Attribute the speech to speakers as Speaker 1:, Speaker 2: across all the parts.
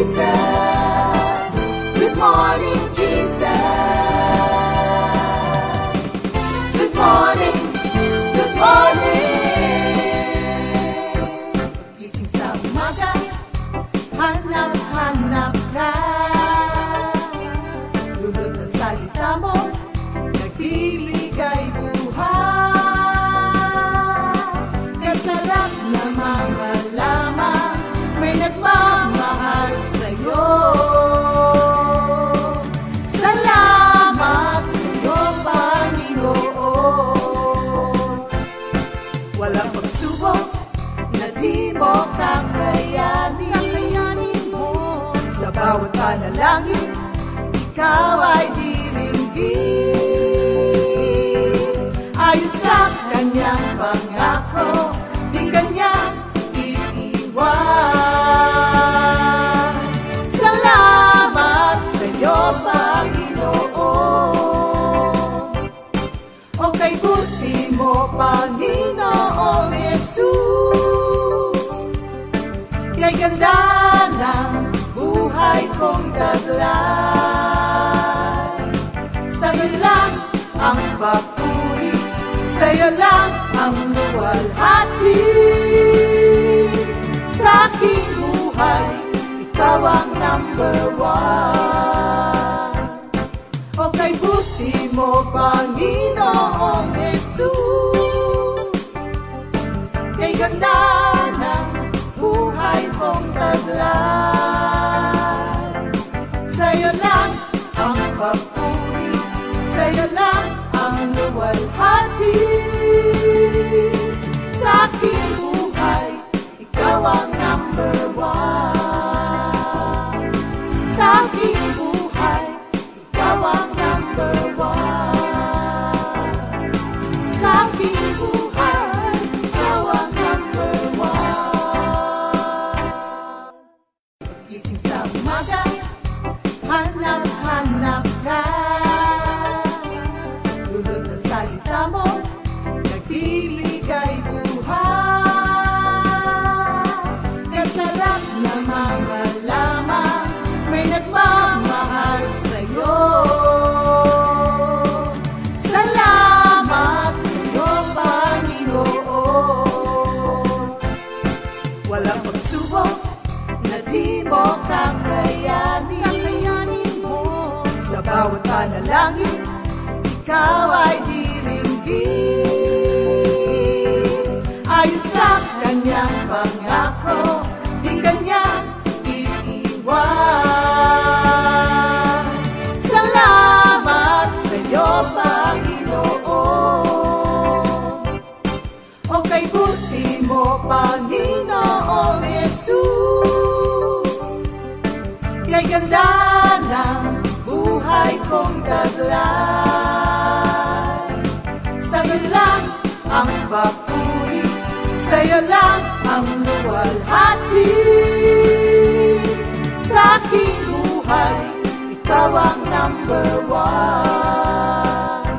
Speaker 1: Jesus. Good morning, Jesus. Good morning, good morning. Gising sa umaga, hanap-hanap ka. Lulot ang salita mo, nagbibigay buhay. Kasarap na mga lamang, may nagmamahal sa'yo. Salamat sa'yo, Panginoon. Walang pagsubok na di mo kakayanin mo. Sa bawat panalangin, ikaw ay diringgin. Ayon sa kanyang pangako, di kanyang iiwan. Salamat sa'yo, Panginoon. O kay buti mo, Panginoong Jesus. Kay ganda ng buhay kong taglay. Sa'yo lang ang papuri, sa'yo lang ang luwalhati. Sa aking buhay, ikaw ang number one. O kay buti mo, Panginoong Jesus. Kay ganda ng buhay kong taglay. Sa'yo lang ang papuri, sa'yo lang ang luwalhati. Sa aking buhay, ikaw ang number one. Sa aking buhay, ikaw ang number one. Sa aking buhay, ikaw ang number one. Gising sa umaga, hanap-hanap ka. Lulot ang salita mo, nagbibigay buhay. Kasarap na mga lamang, may nagmamahal sa'yo. Salamat sa'yo, Panginoon. Walang pagsubok na di mo kakayanin mo. Sa bawat panalangin, ikaw ay diringgin. Ayon sa kanyang pangako, di kanyang iiwan. Salamat sa'yo, Panginoon. O kay buti mo, Panginoong Jesus. Kay ganda ng buhay kong taglay. Sa'yo lang ang papuri, sa'yo lang ang luwalhati. Sa aking buhay, ikaw ang number one.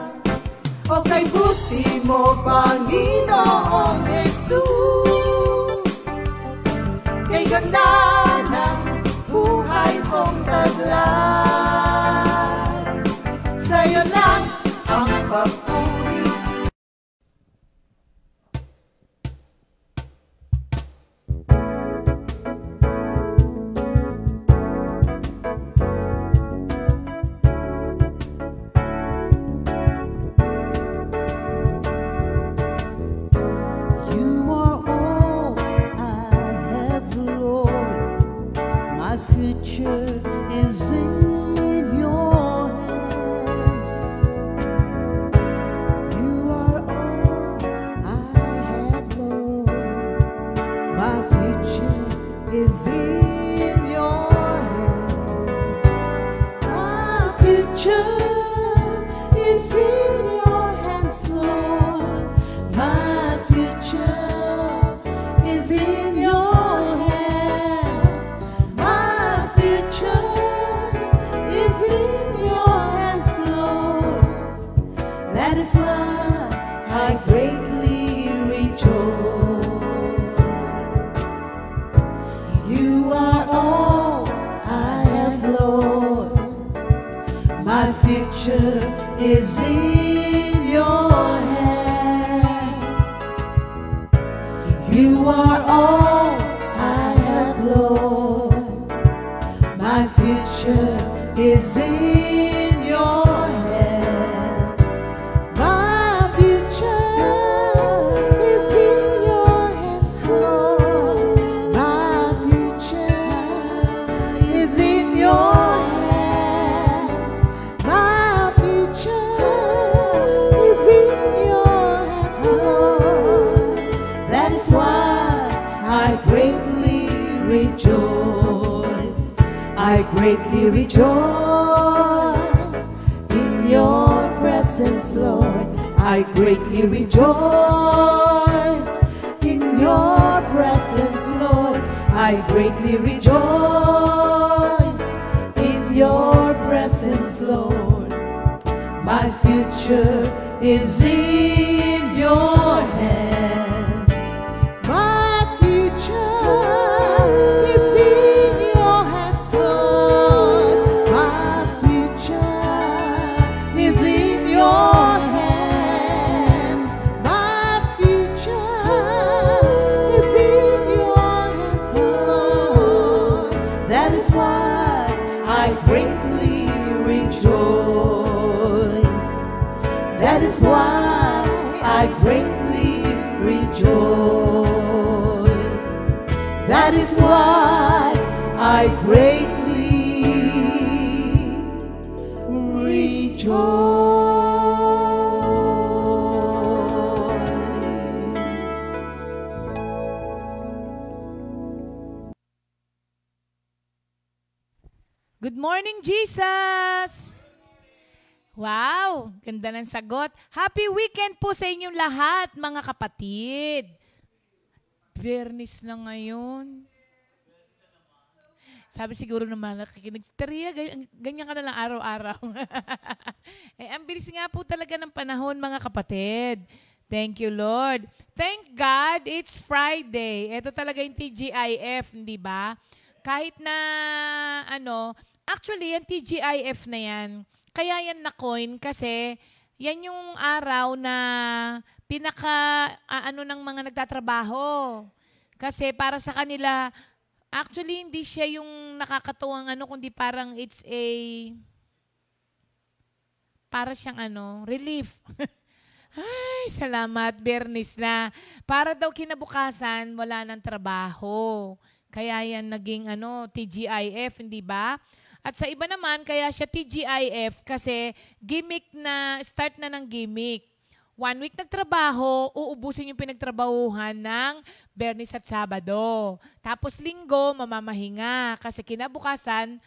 Speaker 1: O kay buti mo, Panginoong Jesus. Kay ganda ng buhay kong taglay. Sa'yo lang ang papuri.
Speaker 2: You are all I have, Lord. My future is in your hands. You are all I have, Lord. My future is in your hands. My future is in your hands, Lord. My future is in your hands. My future is in your hands, Lord. That is why I greatly rejoice. You are future is in your hands. You are all I have, Lord. My future is in your hands. My future is in your hands, Lord. My future is in your hands. My future is in your hands, Lord. That is why I greatly rejoice. I greatly rejoice in your presence, Lord. I greatly rejoice in your presence, Lord. I greatly rejoice in your presence, Lord. My future is in your hands. My future is in your hands, Lord. My future is in your hands. My future is in your hands, Lord. That is why I greatly rejoice. That is why I greatly rejoice. That is why I greatly rejoice.
Speaker 3: Good morning, Jesus! Wow, ganda ng sagot. Happy weekend po sa inyong lahat, mga kapatid. Biyernes na ngayon. Sabi siguro naman, nakikinig, Teria, ganyan ka na lang araw-araw. Ang bilis nga po talaga ng panahon, mga kapatid. Thank you, Lord. Thank God, it's Friday. Ito talaga yung TGIF, hindi ba? Kahit na, actually, yung TGIF na yan, kaya yan na-coin kasi yan yung araw na ng mga nagtatrabaho. Kasi para sa kanila, actually, hindi siya yung nakakatuwang kundi parang para siyang relief. Ay, salamat, Bernis na. Para daw kinabukasan, wala ng trabaho. Kaya yan naging TGIF, hindi ba? At sa iba naman, kaya siya TGIF kasi start na ng gimmick. 1 week nagtrabaho, uubusin yung pinagtrabahuhan ng Bernis at Sabado. Tapos linggo, mamamahinga kasi kinabukasan,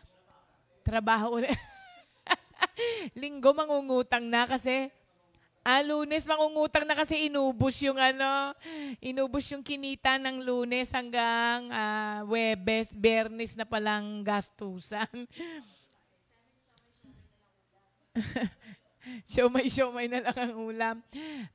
Speaker 3: trabaho ulit. Linggo, mangungutang na kasi Lunes, mangungutang na kasi inubos yung kinita ng Lunes hanggang Webes, Bernes na palang gastusan. Siomay na lang ang ulam.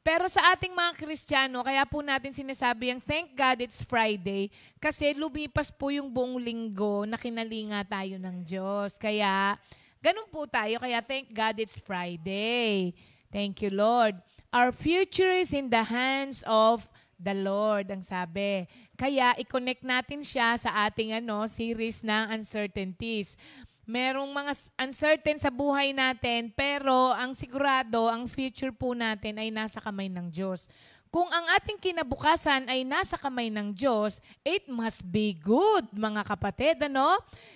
Speaker 3: Pero sa ating mga Kristiyano, kaya po natin sinasabi ang thank God it's Friday kasi lumipas po yung buong linggo na kinalinga tayo ng Diyos. Kaya, ganun po tayo. Kaya thank God it's Friday. Thank you, Lord. Our future is in the hands of the Lord, ang sabi. Kaya, i-connect natin siya sa ating series ng uncertainties. Merong mga uncertain sa buhay natin, pero ang sigurado, ang future po natin ay nasa kamay ng Diyos. Kung ang ating kinabukasan ay nasa kamay ng Diyos, it must be good, mga kapatid,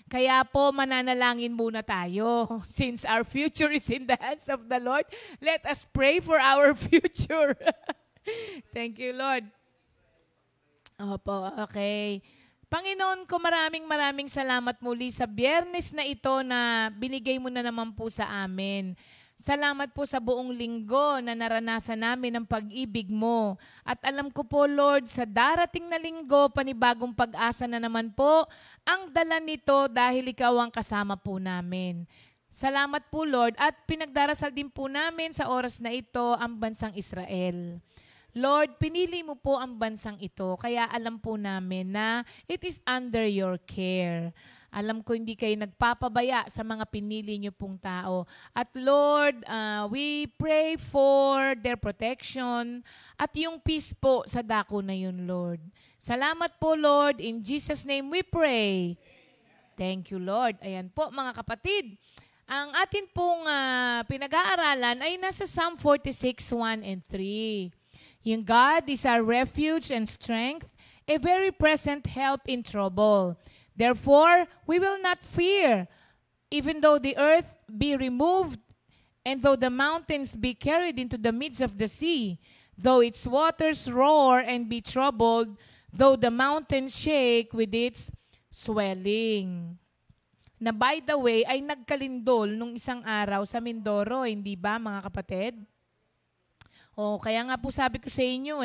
Speaker 3: Kaya po, mananalangin muna tayo. Since our future is in the hands of the Lord, let us pray for our future. Thank you, Lord. Opo, okay. Panginoon ko, maraming salamat muli sa Biyernes na ito na binigay mo na naman po sa amin. Salamat po sa buong linggo na naranasan namin ang pag-ibig mo. At alam ko po, Lord, sa darating na linggo, panibagong pag-asa na naman po ang dala nito dahil ikaw ang kasama po namin. Salamat po, Lord, at pinagdarasal din po namin sa oras na ito ang bansang Israel. Lord, pinili mo po ang bansang ito, kaya alam po namin na it is under your care. Alam ko hindi kayo nagpapabaya sa mga pinili niyo pong tao. At Lord, we pray for their protection at yung peace po sa dako na yun, Lord. Salamat po, Lord. In Jesus' name we pray. Thank you, Lord. Ayan po, mga kapatid. Ang atin pong pinag-aaralan ay nasa Psalm 46, 1 and 3. Yung God is our refuge and strength, a very present help in trouble. Therefore, we will not fear, even though the earth be removed, and though the mountains be carried into the midst of the sea, though its waters roar and be troubled, though the mountains shake with its swelling. Na by the way, ay nagkalindol nung isang araw sa Mindoro, hindi ba mga kapatid? Kaya nga po sabi ko sa inyo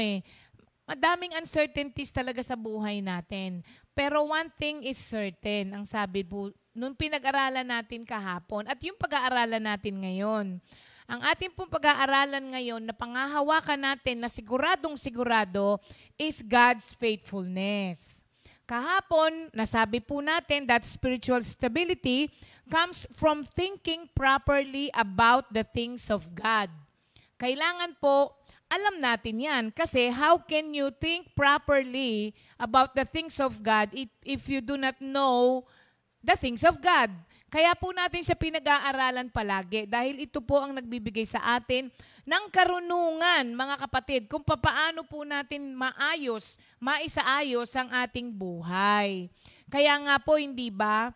Speaker 3: madaming uncertainties talaga sa buhay natin. Pero one thing is certain, ang sabi po, nung pinag-aralan natin kahapon at yung pag-aaralan natin ngayon. Ang ating pong pag-aaralan ngayon na pangahawakan natin na siguradong sigurado is God's faithfulness. Kahapon, nasabi po natin that spiritual stability comes from thinking properly about the things of God. Kailangan po, alam natin yan. Kasi how can you think properly about the things of God if you do not know the things of God? Kaya po natin siya pinag-aaralan palagi dahil ito po ang nagbibigay sa atin ng karunungan, mga kapatid, kung papaano po natin maisaayos ang ating buhay. Kaya nga po, hindi ba,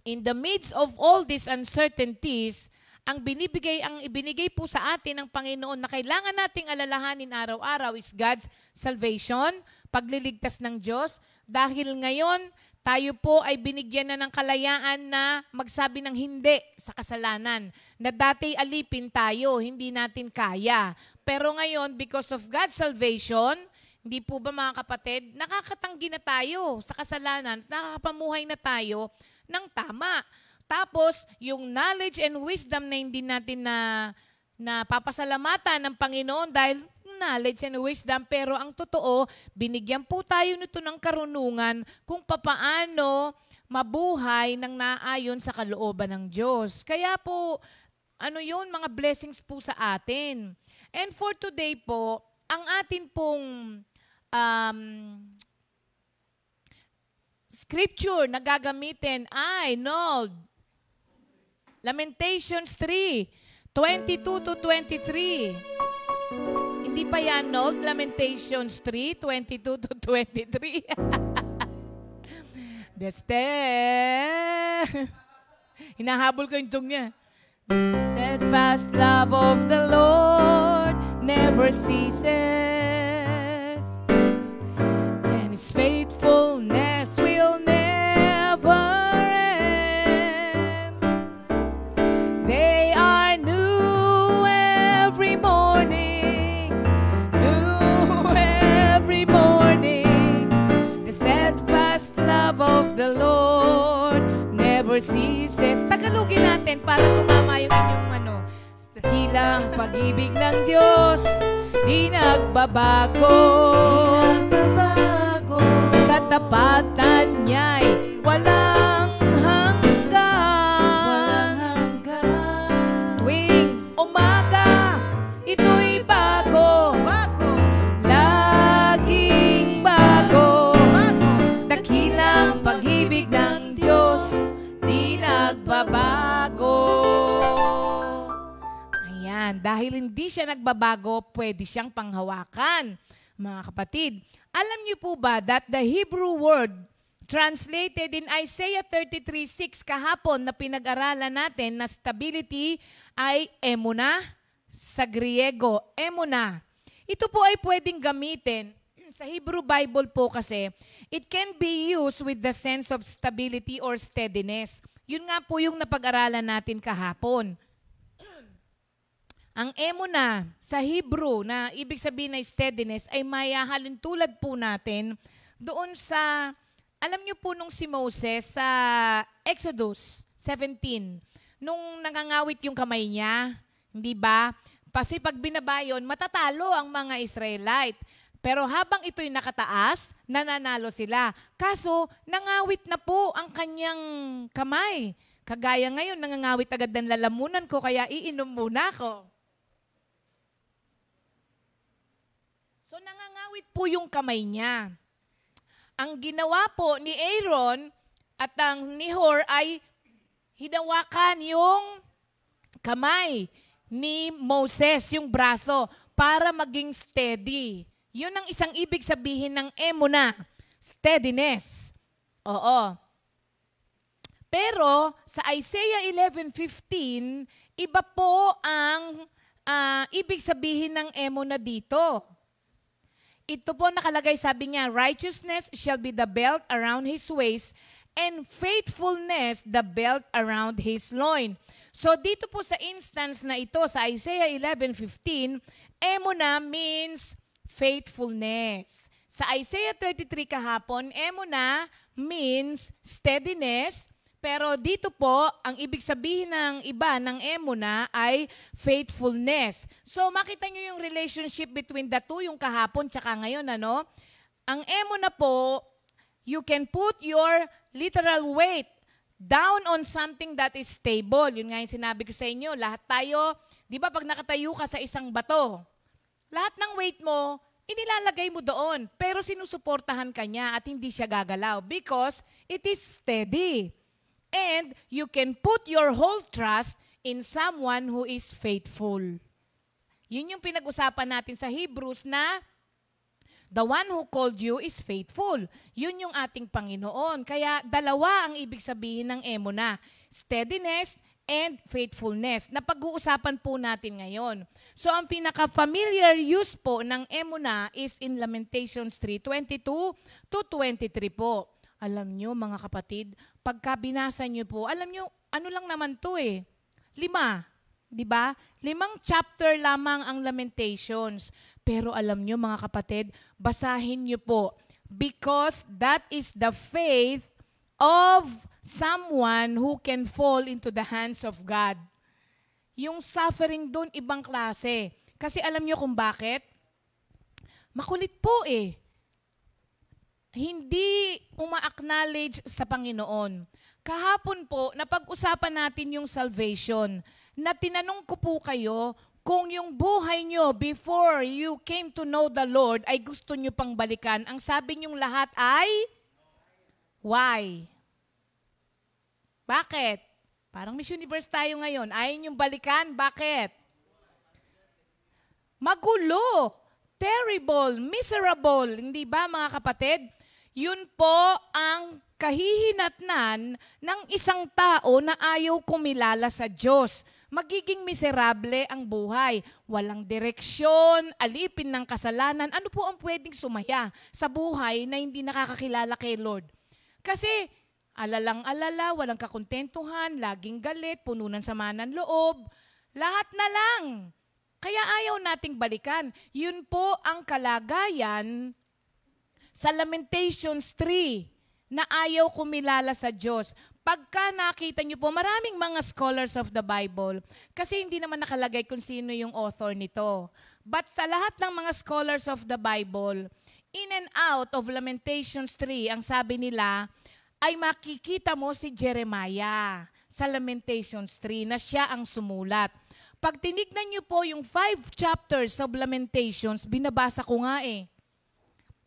Speaker 3: in the midst of all these uncertainties, ang ibinigay po sa atin ng Panginoon na kailangan nating alalahanin araw-araw is God's salvation, pagliligtas ng Diyos. Dahil ngayon, tayo po ay binigyan na ng kalayaan na magsabi ng hindi sa kasalanan. Na dati alipin tayo, hindi natin kaya. Pero ngayon, because of God's salvation, hindi po ba mga kapatid, nakakatanggi na tayo sa kasalanan, nakakapamuhay na tayo ng tama. Tapos, yung knowledge and wisdom na hindi natin na papasalamatan ng Panginoon dahil knowledge and wisdom, pero ang totoo, binigyan po tayo nito ng karunungan kung papaano mabuhay ng naayon sa kalooban ng Diyos. Kaya po, mga blessings po sa atin. And for today po, ang atin pong scripture na gagamitin ay Lamentations 3, 22 to 23. Hindi pa yan, Lamentations 3, 22 to 23. Hinahabol ko yung tong niya. The steadfast love of the Lord never ceases, and His faithfulness will never end. They are new every morning, the steadfast love of the Lord never ceases. Tagalogin natin para tumama yung inyong dakilang pag-ibig ng Diyos, di nagbabago. Katapatan niya'y walang hanggan. Tuwing umaga, ito'y bago. Laging bago. Dakilang pag-ibig ng Diyos, di nagbabago. Ayan, dahil hindi siya nagbabago, pwede siyang panghawakan. Mga kapatid, alam niyo po ba that the Hebrew word translated in Isaiah 33:6 kahapon na pinag-aralan natin na stability ay emuna sa Griego, emuna. Ito po ay pwedeng gamitin sa Hebrew Bible po kasi it can be used with the sense of stability or steadiness. Yun nga po yung napag-aralan natin kahapon. Ang emuna sa Hebrew na ibig sabihin na steadiness ay mayahalin tulad po natin doon sa, alam niyo po nung si Moses sa Exodus 17, nung nangangawit yung kamay niya, hindi ba? Kasi pag binabayon, matatalo ang mga Israelite. Pero habang ito'y nakataas, nananalo sila. Kaso, nangawit na po ang kanyang kamay. Kagaya ngayon, nangangawit agad ng lalamunan ko, kaya iinom muna ako. So, nangangawit po yung kamay niya. Ang ginawa po ni Aaron at ni Hur ay hinawakan yung kamay ni Moses, yung braso, para maging steady. Yun ang isang ibig sabihin ng emuna, steadiness. Oo. Pero sa Isaiah 11:15, iba po ang ibig sabihin ng emuna dito. Ito po nakalagay, sabi niya, righteousness shall be the belt around his waist, and faithfulness the belt around his loin. So dito po sa instance na ito, sa Isaiah 11:15, emuna means faithfulness. Sa Isaiah 33 kahapon, emuna means steadiness, pero dito po, ang ibig sabihin ng iba ng emuna ay faithfulness. So makita nyo yung relationship between the two, yung kahapon tsaka ngayon, ano? Ang emuna po, you can put your literal weight down on something that is stable. Yun nga yung sinabi ko sa inyo, lahat tayo, di ba pag nakatayo ka sa isang bato, lahat ng weight mo, inilalagay mo doon, pero sinusuportahan ka niya at hindi siya gagalaw because it is steady. And you can put your whole trust in someone who is faithful. Yun yung pinag-usapan natin sa Hebrews na the one who called you is faithful. Yun yung ating Panginoon. Kaya dalawa ang ibig sabihin ng emuna, steadiness and faithfulness, na pag-uusapan po natin ngayon. So ang pinaka-familiar use po ng emuna is in Lamentations 3:22 to 23 po. Alam nyo mga kapatid, pagka binasa nyo po, alam nyo, ano lang naman to 5, di ba? 5 chapter lamang ang Lamentations. Pero alam nyo mga kapatid, basahin nyo po, because that is the faith of someone who can fall into the hands of God. Yung suffering doon, ibang klase. Kasi alam nyo kung bakit? Makulit po Hindi uma-acknowledge sa Panginoon. Kahapon po, napag-usapan natin yung salvation, na tinanong ko po kayo kung yung buhay nyo before you came to know the Lord ay gusto nyo pang balikan. Ang sabi nyong lahat ay, why? Bakit? Parang Miss Universe tayo ngayon. Ayaw nyong balikan. Bakit? Magulo, terrible, miserable. Hindi ba mga kapatid? Yun po ang kahihinatnan ng isang tao na ayaw kumilala sa Diyos. Magiging miserable ang buhay. Walang direksyon, alipin ng kasalanan. Ano po ang pwedeng sumaya sa buhay na hindi nakakakilala kay Lord? Kasi alalang-alala, walang kakontentuhan, laging galit, puno ng sama ng loob. Lahat na lang. Kaya ayaw nating balikan. Yun po ang kalagayan sa Lamentations 3 na ayaw kumilala sa Diyos. Pagka nakita niyo po, maraming mga scholars of the Bible, kasi hindi naman nakalagay kung sino yung author nito. But sa lahat ng mga scholars of the Bible, in and out of Lamentations 3, ang sabi nila, ay makikita mo si Jeremiah sa Lamentations 3 na siya ang sumulat. Pag tinignan niyo po yung 5 chapters of Lamentations, binabasa ko nga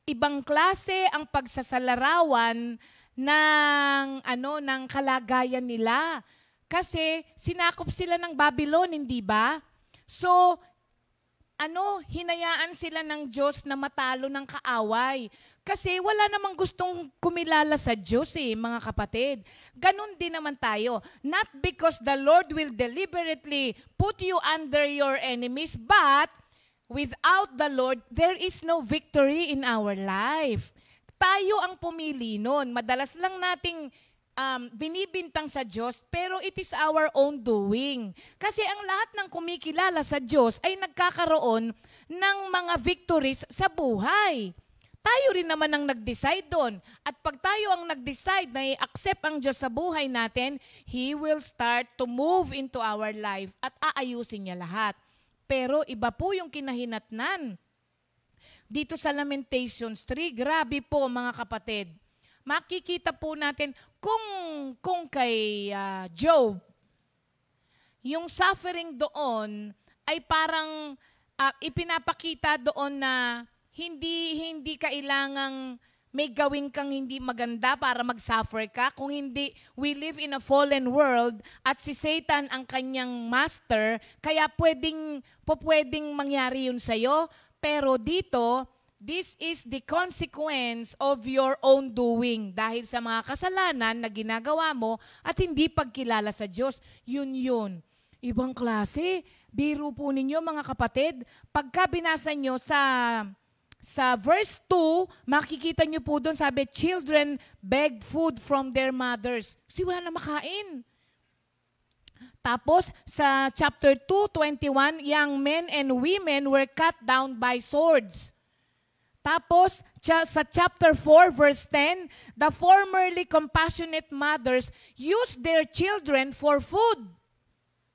Speaker 3: Ibang klase ang pagsasalarawan ng kalagayan nila. Kasi sinakop sila ng Babylon, hindi ba? So, hinayaan sila ng Diyos na matalo ng kaaway. Kasi wala namang gustong kumilala sa Diyos mga kapatid. Ganon din naman tayo. Not because the Lord will deliberately put you under your enemies, but without the Lord, there is no victory in our life. Tayo ang pumili nun. Madalas lang nating binibintang sa Diyos, pero it is our own doing. Kasi ang lahat ng kumikilala sa Diyos ay nagkakaroon ng mga victories sa buhay. Tayo rin naman ang nag-decide doon. At pag tayo ang nag-decide na i-accept ang Diyos sa buhay natin, He will start to move into our life at aayusin niya lahat. Pero iba po yung kinahinatnan. dito sa Lamentations 3. Grabe po mga kapatid. Makikita po natin kung kay Job, yung suffering doon ay parang ipinapakita doon na hindi kailangang may gawin kang hindi maganda para mag-suffer ka. Kung hindi, we live in a fallen world at si Satan ang kanyang master, kaya pwedeng mangyari yun sa'yo. Pero dito, this is the consequence of your own doing. Dahil sa mga kasalanan na ginagawa mo at hindi pagkilala sa Diyos, yun. Ibang klase. Biro po ninyo mga kapatid. Pagka binasa nyo sa verse 2, makikita nyo po doon, sabi, children beg food from their mothers. Kasi wala na makain. Tapos, sa chapter 2:21, young men and women were cut down by swords. Tapos, sa chapter 4, verse 10, the formerly compassionate mothers used their children for food.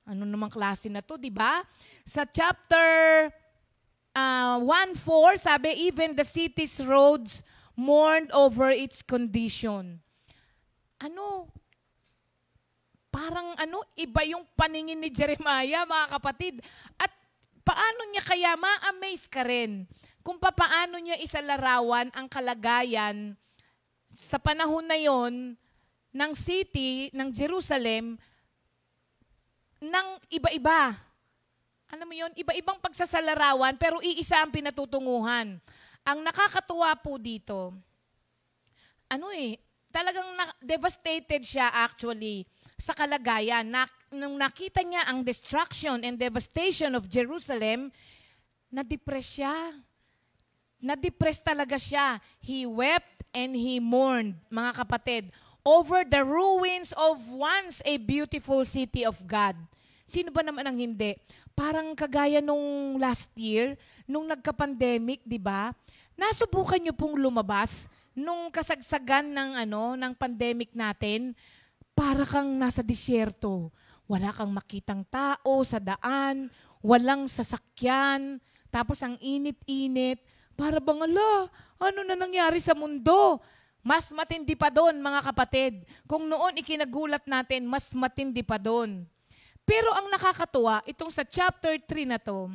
Speaker 3: Ano namang klase na to, di ba? Sa chapter 1:4, sabi, even the city's roads mourned over its condition. Iba yung paningin ni Jeremiah, mga kapatid. At paano niya kaya ma-amaze ka rin kung paano niya isalarawan ang kalagayan sa panahon na yon ng city, ng Jerusalem, ng iba-iba. Alam mo yun, iba-ibang pagsasalarawan, pero iisa ang pinatutunguhan. Ang nakakatuwa po dito, talagang devastated siya actually sa kalagayan. Nung nakita niya ang destruction and devastation of Jerusalem, na-depress siya. Na-depress talaga siya. He wept and he mourned, mga kapatid, over the ruins of once a beautiful city of God. Sino ba naman ang hindi? Parang kagaya nung last year, nung nagka-pandemic, di ba? Nasubukan niyo pong lumabas nung kasagsagan ng pandemic natin, para kang nasa disyerto. Wala kang makitang tao sa daan, walang sasakyan, tapos ang init-init. Para bang, ano na nangyari sa mundo? Mas matindi pa doon, mga kapatid. Kung noon ikinagulat natin, mas matindi pa doon. Pero ang nakakatuwa, itong sa chapter 3 na to,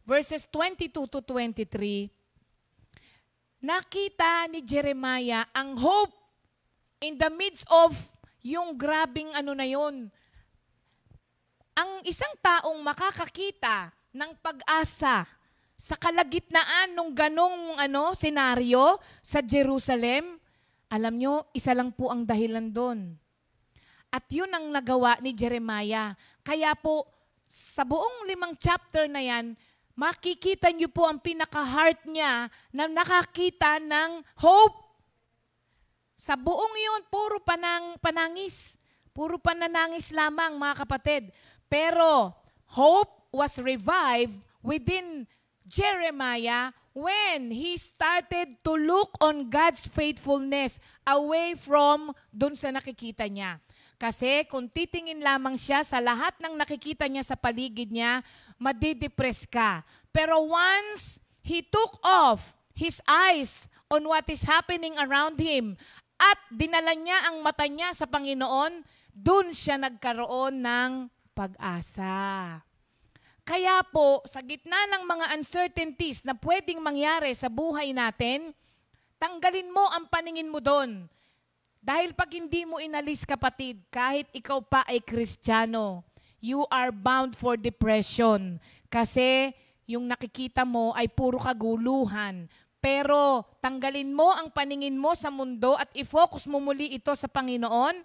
Speaker 3: verses 22 to 23, nakita ni Jeremiah ang hope in the midst of yung grabing na yun. Ang isang taong makakakita ng pag-asa sa kalagitnaan ng ganong senaryo sa Jerusalem, alam nyo, isa lang po ang dahilan doon. At yun ang nagawa ni Jeremiah. Kaya po, sa buong 5 chapter na yan, makikita niyo po ang pinaka-heart niya na nakakita ng hope. Sa buong yun, puro panangis. Puro pananangis lamang, mga kapatid. Pero, hope was revived within Jeremiah when he started to look on God's faithfulness away from dun sa nakikita niya. Kasi kung titingin lamang siya sa lahat ng nakikita niya sa paligid niya, madidepress ka. Pero once he took off his eyes on what is happening around him at dinala niya ang mata niya sa Panginoon, dun siya nagkaroon ng pag-asa. Kaya po, sa gitna ng mga uncertainties na pwedeng mangyari sa buhay natin, tanggalin mo ang paningin mo doon. Dahil pag hindi mo inalis, kapatid, kahit ikaw pa ay Kristiyano, you are bound for depression. Kasi yung nakikita mo ay puro kaguluhan. Pero tanggalin mo ang paningin mo sa mundo at i-focus mo muli ito sa Panginoon,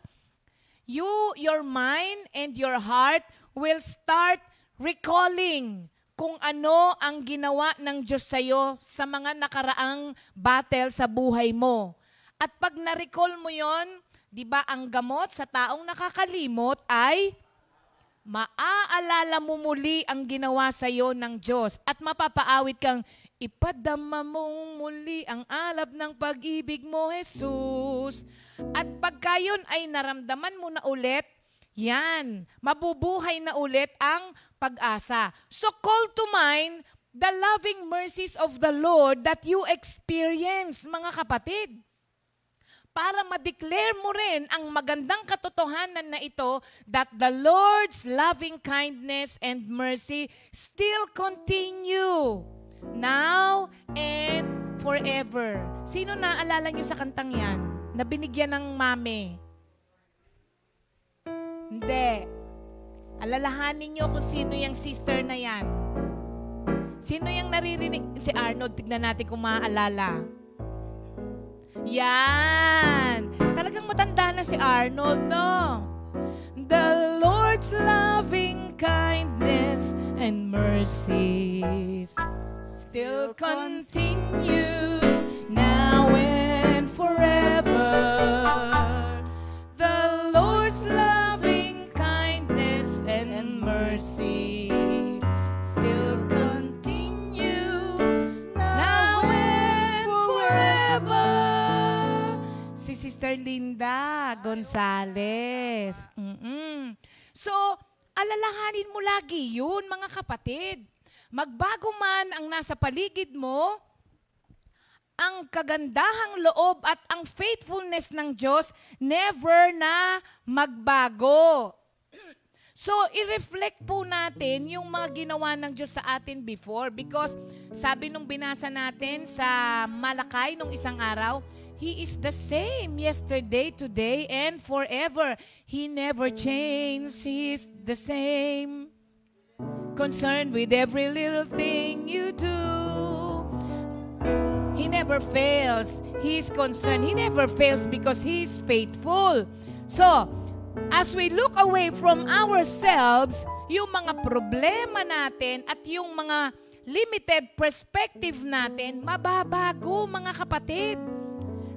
Speaker 3: your mind and your heart will start recalling kung ano ang ginawa ng Diyos sa'yo sa mga nakaraang battle sa buhay mo. At pag na-recall mo yon, di ba ang gamot sa taong nakakalimot ay maaalala mo muli ang ginawa sa iyo ng Diyos at mapapaawit kang ipadama mong muli ang alab ng pag-ibig mo, Jesus. At pagka yun ay naramdaman mo na ulit, yan, mabubuhay na ulit ang pag-asa. So call to mind the loving mercies of the Lord that you experience, mga kapatid. Para ma-declare mo rin ang magandang katotohanan na ito that the Lord's loving kindness and mercy still continue now and forever. Sino naalala niyo sa kantang yan? Na binigyan ng mami? Hindi. Alalahanin niyo kung sino yung sister na yan. Sino yung naririnig? Si Arnold, tignan natin kung maaalala. Yan! Talagang matanda na si Arnold, no? The Lord's loving kindness and mercies still continue now and forever. The Lord's loving kindness and mercy still continue now and forever. Si Sister Linda Gonzales. So, alalahanin mo lagi yun, mga kapatid. Magbago man ang nasa paligid mo, ang kagandahang loob at ang faithfulness ng Diyos never na magbago. So, i-reflect po natin yung mga ginawa ng Diyos sa atin before because sabi nung binasa natin sa Malakay nung isang araw, He is the same yesterday, today, and forever. He never changed. He is the same. Concerned with every little thing you do. He never fails. He is concerned. He never fails because He is faithful. So, as we look away from ourselves, yung mga problema natin at yung mga limited perspective natin, mababago, mga kapatid.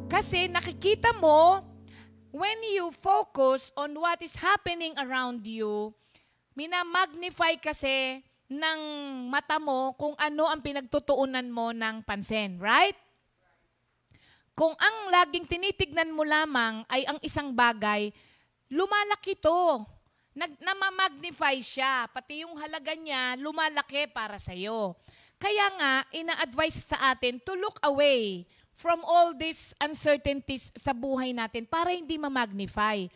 Speaker 3: Kasi nakikita mo, when you focus on what is happening around you, minamagnify kasi ng mata mo kung ano ang pinagtutuunan mo ng pansin, right? Kung ang laging tinitignan mo lamang ay ang isang bagay, lumalaki to. Namamagnify siya. Pati yung halaga niya, lumalaki para sa'yo. Kaya nga, ina-advise sa atin to look away from all these uncertainties sa buhay natin para hindi ma-magnify.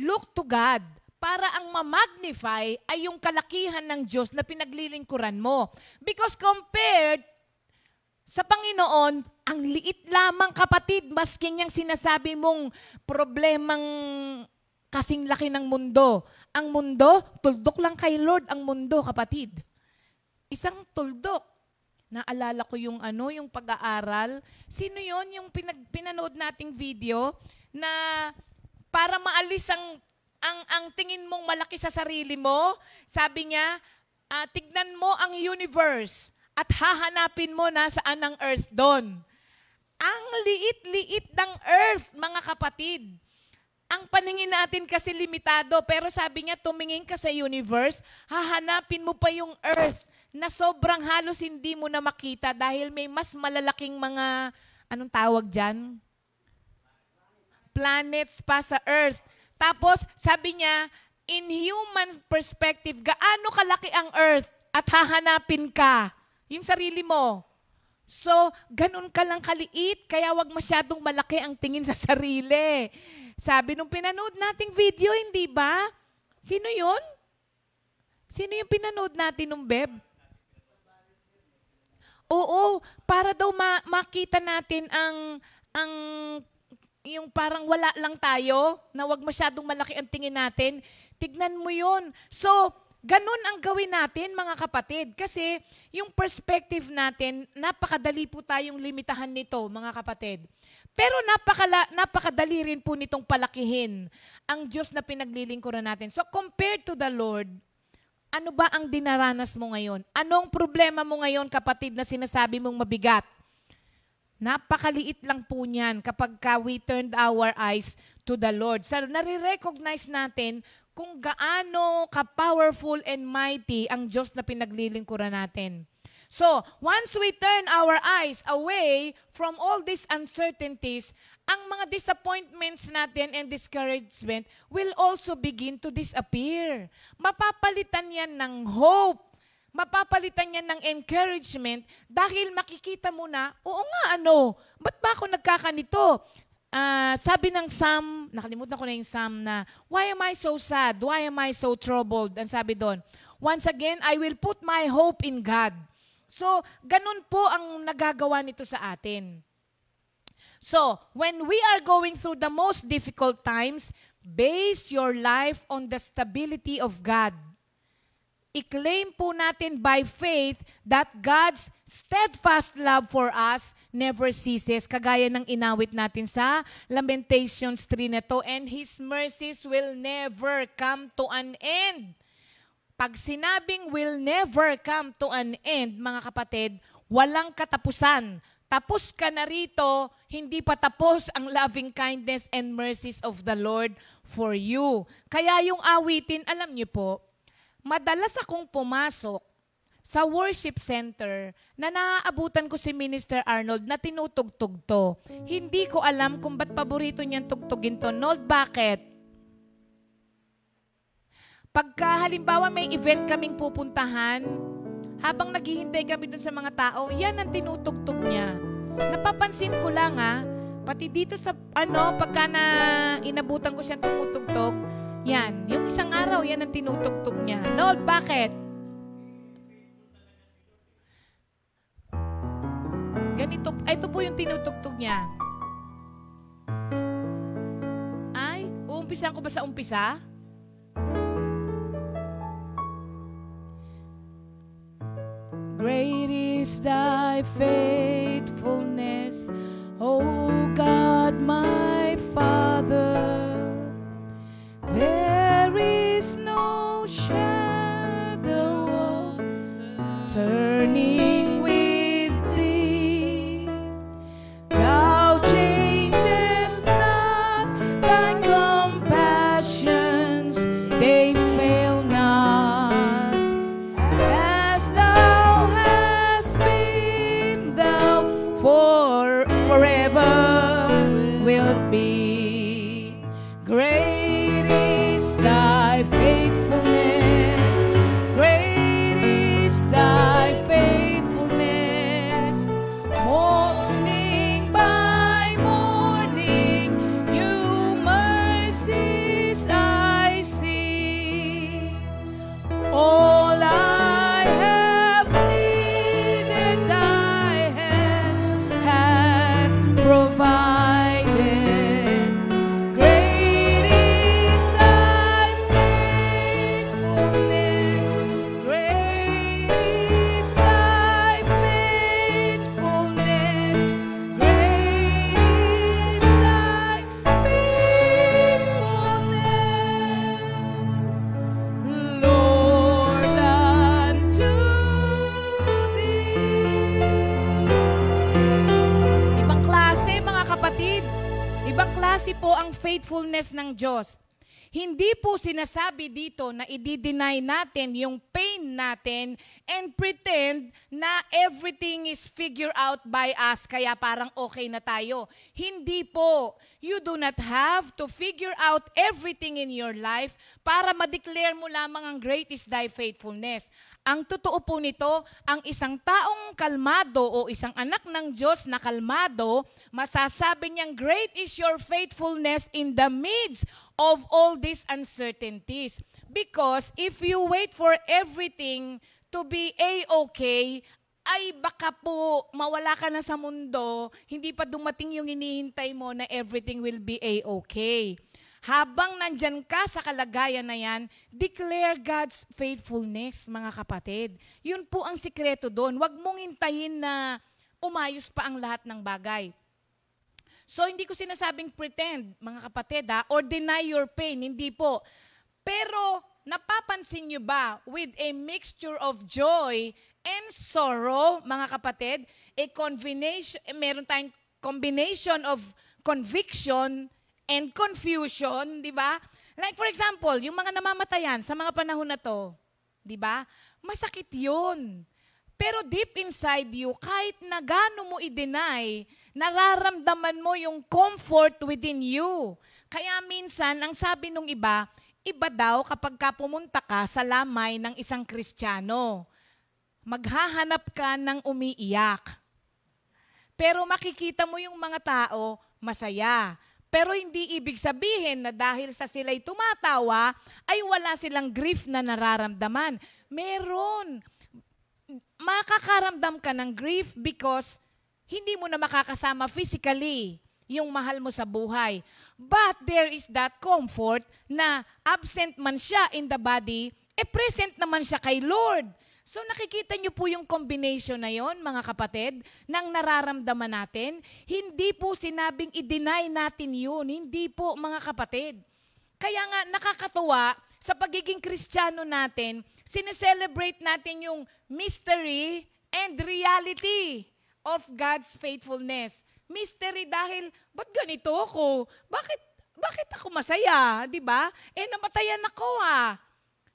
Speaker 3: Look to God. Para ang ma-magnify ay yung kalakihan ng Diyos na pinaglilingkuran mo. Because compared sa Panginoon, ang liit lamang, kapatid, maski niyang sinasabi mong problemang kasing laki ng mundo. Ang mundo, tuldok lang kay Lord ang mundo, kapatid. Isang tuldok. Naalala ko yung yung pag-aaral. Sino yon yung pinanood nating video na para maalis ang tingin mong malaki sa sarili mo, sabi niya, tignan mo ang universe at hahanapin mo na saan ang earth doon. Ang liit-liit ng earth, mga kapatid. Ang paningin natin kasi limitado, pero sabi niya, tumingin ka sa universe, hahanapin mo pa yung earth na sobrang halos hindi mo na makita dahil may mas malalaking mga, anong tawag dyan? Planets pa sa earth. Tapos, sabi niya, in human perspective, gaano kalaki ang earth at hahanapin ka? Yung sarili mo. So, ganun ka lang kaliit, kaya wag masyadong malaki ang tingin sa sarili. Sabi nung pinanood nating video, hindi ba? Sino yun? Sino yung pinanood natin nung Beb? Oo, para daw makita natin ang yung parang wala lang tayo, na wag masyadong malaki ang tingin natin. Tignan mo yun. So, ganun ang gawin natin, mga kapatid. Kasi yung perspective natin, napakadali po tayong limitahan nito, mga kapatid. Pero napakadali rin po nitong palakihin ang Diyos na pinaglilingkuran natin. So, compared to the Lord, ano ba ang dinaranas mo ngayon? Anong problema mo ngayon, kapatid, na sinasabi mong mabigat? Napakaliit lang po niyan kapag we turned our eyes to the Lord. So, nare-recognize natin kung gaano ka-powerful and mighty ang Diyos na pinaglilingkuran natin. So, once we turn our eyes away from all these uncertainties, ang mga disappointments natin and discouragement will also begin to disappear. Mapapalitan yan ng hope. mapapalitan niya ng encouragement dahil makikita mo na, oo nga, ba't ba ako nagkakanito? Sabi ng Psalm, nakalimutan ko na yung Psalm na, why am I so sad? Why am I so troubled? Ang sabi doon, once again, I will put my hope in God. So, ganun po ang nagagawa nito sa atin. So, when we are going through the most difficult times, base your life on the stability of God. I-claim po natin by faith that God's steadfast love for us never ceases. Kagaya ng inawit natin sa Lamentations 3 na to, and His mercies will never come to an end. Pag sinabing will never come to an end, mga kapatid, walang katapusan. Tapos ka na rito, hindi pa tapos ang loving kindness and mercies of the Lord for you. Kaya yung awitin, alam niyo po, madalas akong pumasok sa worship center na naaabutan ko si Minister Arnold na tinutugtog to. Hindi ko alam kung ba't paborito niyang tugtugin to. Nold, bakit? Pagka halimbawa may event kaming pupuntahan, habang naghihintay kami dun sa mga tao, yan ang tinutugtog niya. Napapansin ko lang pati dito sa pagka na inabutan ko siyang tumutugtog, yan, yung isang araw, yan ang tinutugtog niya. Nold, bakit? Ganito, ito po yung tinutugtog niya. Ay, uumpisan ko ba sa umpisa? Great is thy faithfulness, O God, my Father. There is no shadow of turning with thee. Thou changest not, thy compassions, they fail not. As thou hast been, thou forever wilt be. Great is thy faithfulness, great is thy faithfulness. Morning by morning, new mercies I see. All I have needed, thy hands have provided. Great is thy faithfulness, great is thy faithfulness, great is thy faithfulness, Lord, unto thee. Ibang klase, mga kapatid. Ibang klase po ang faithfulness ng Diyos. Hindi po sinasabi dito na i-deny natin yung pain natin and pretend na everything is figured out by us, kaya parang okay na tayo. Hindi po. You do not have to figure out everything in your life para ma-declare mo lamang ang great is thy faithfulness. Ang totoo po nito, ang isang taong kalmado o isang anak ng Diyos na kalmado, masasabi niyang great is your faithfulness in the midst of all these uncertainties. Because if you wait for everything to be A-okay, ay baka po mawala ka na sa mundo, hindi pa dumating yung hinihintay mo na everything will be A-okay. Habang nandyan ka sa kalagayan na yan, declare God's faithfulness, mga kapatid. Yun po ang sikreto doon. Huwag mong hintayin na umayos pa ang lahat ng bagay. So, hindi ko sinasabing pretend, mga kapatid, or deny your pain. Hindi po. Pero, napapansin nyo ba, with a mixture of joy and sorrow, mga kapatid, meron tayong combination of conviction and confusion, di ba? Like for example, yung mga namamatayan sa mga panahon na to, di ba? Masakit yun. Pero deep inside you, kahit na gaano mo i-deny, nararamdaman mo yung comfort within you. Kaya minsan, ang sabi nung iba daw kapag ka pumunta ka sa lamay ng isang Kristiyano. maghahanap ka ng umiiyak. Pero makikita mo yung mga tao, masaya. Pero hindi ibig sabihin na dahil sa sila'y tumatawa, ay wala silang grief na nararamdaman. Meron. Makakaramdam ka ng grief because hindi mo na makakasama physically yung mahal mo sa buhay. But there is that comfort na absent man siya in the body, present naman siya kay Lord. So nakikita niyo po yung combination na yon, mga kapatid, ng nararamdaman natin. Hindi po sinabing i-deny natin yun. Hindi po, mga kapatid. Kaya nga nakakatuwa, sa pagiging Kristiyano natin, sineselebrate natin yung mystery and reality of God's faithfulness. Mystery dahil, ba't ganito ako? Bakit ako masaya? Diba? Namatayan ako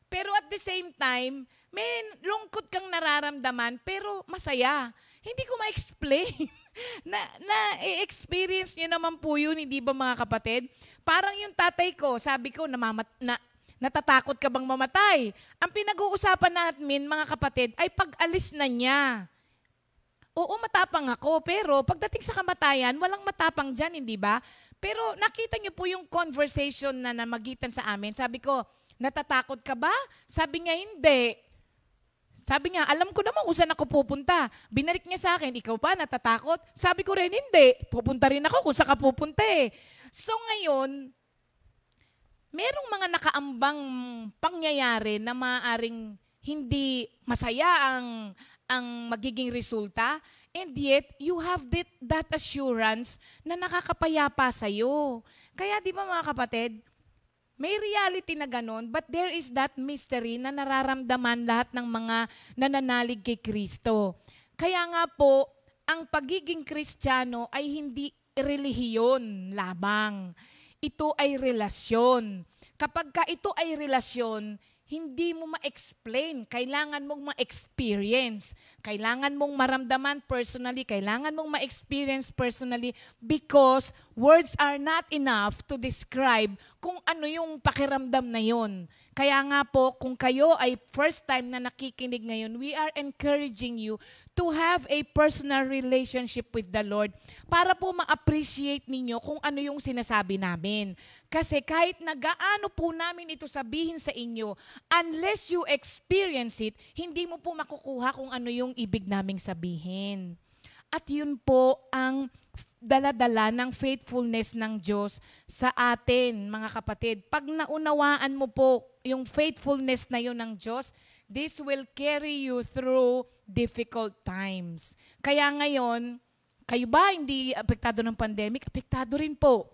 Speaker 3: Pero at the same time, may lungkot kang nararamdaman, pero masaya. Hindi ko ma-explain. Na-experience nyo naman po yun, hindi ba mga kapatid? Parang yung tatay ko, sabi ko, natatakot ka bang mamatay? Ang pinag-uusapan namin, mga kapatid, ay pag-alis na niya. Oo, matapang ako, pero pagdating sa kamatayan, walang matapang dyan, hindi ba? Pero nakita niyo po yung conversation na namagitan sa amin. Sabi ko, natatakot ka ba? Sabi niya, hindi. Sabi niya, alam ko naman kung saan ako pupunta. Binalik niya sa akin, ikaw pa natatakot? Sabi ko rin, hindi. Pupunta rin ako kung saan ka pupunta So ngayon, merong mga nakaambang pangyayari na maaaring hindi masaya ang magiging resulta, and yet, you have that assurance na nakakapayapa sa'yo. Kaya di ba mga kapatid, may reality na ganun, but there is that mystery na nararamdaman lahat ng mga nananalig kay Kristo. Kaya nga po, ang pagiging Kristiyano ay hindi relihiyon lamang. Ito ay relasyon. Kapag ka ito ay relasyon, hindi mo ma-explain. Kailangan mong ma-experience. Kailangan mong maramdaman personally. Kailangan mong ma-experience personally because words are not enough to describe kung ano yung pakiramdam na yun. Kaya nga po, kung kayo ay first time na nakikinig ngayon, we are encouraging you to have a personal relationship with the Lord para po ma-appreciate ninyo kung ano yung sinasabi namin. Kasi kahit na gaano po namin ito sabihin sa inyo, unless you experience it, hindi mo po makukuha kung ano yung ibig naming sabihin. At yun po ang dala-dala ng faithfulness ng Diyos sa atin, mga kapatid. Pag naunawaan mo po yung faithfulness na yun ng Diyos, this will carry you through difficult times. Kaya ngayon, kayo ba hindi apektado ng pandemic? Apektado rin po.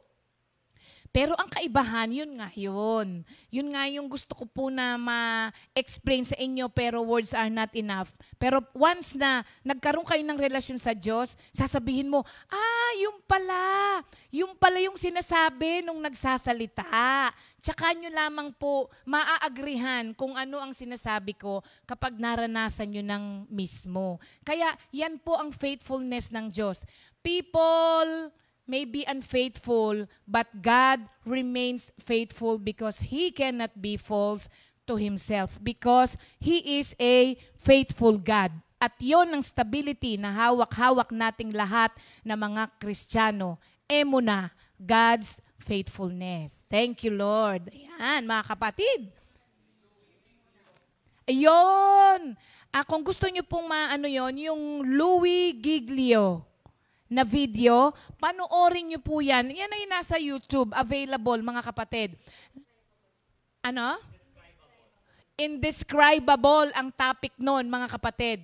Speaker 3: Pero ang kaibahan, yun nga yun. Yun nga yung gusto ko po na ma-explain sa inyo pero words are not enough. Pero once na nagkaroon kayo ng relasyon sa Diyos, sasabihin mo, yung pala yung sinasabi nung nagsasalita. Tsaka nyo lamang po maaagrihan kung ano ang sinasabi ko kapag naranasan nyo ng mismo. Kaya yan po ang faithfulness ng Diyos. People may be unfaithful, but God remains faithful because He cannot be false to Himself because He is a faithful God. At yon ang stability na hawak-hawak nating lahat na mga Kristiyano. Emuna, God's faithfulness. Thank you, Lord. Ayan, mga kapatid. Ayun. Kung gusto nyo pong yung Louie Giglio na video, panoorin nyo po yan. Yan ay nasa YouTube, available, mga kapatid. Indescribable ang topic nun, mga kapatid.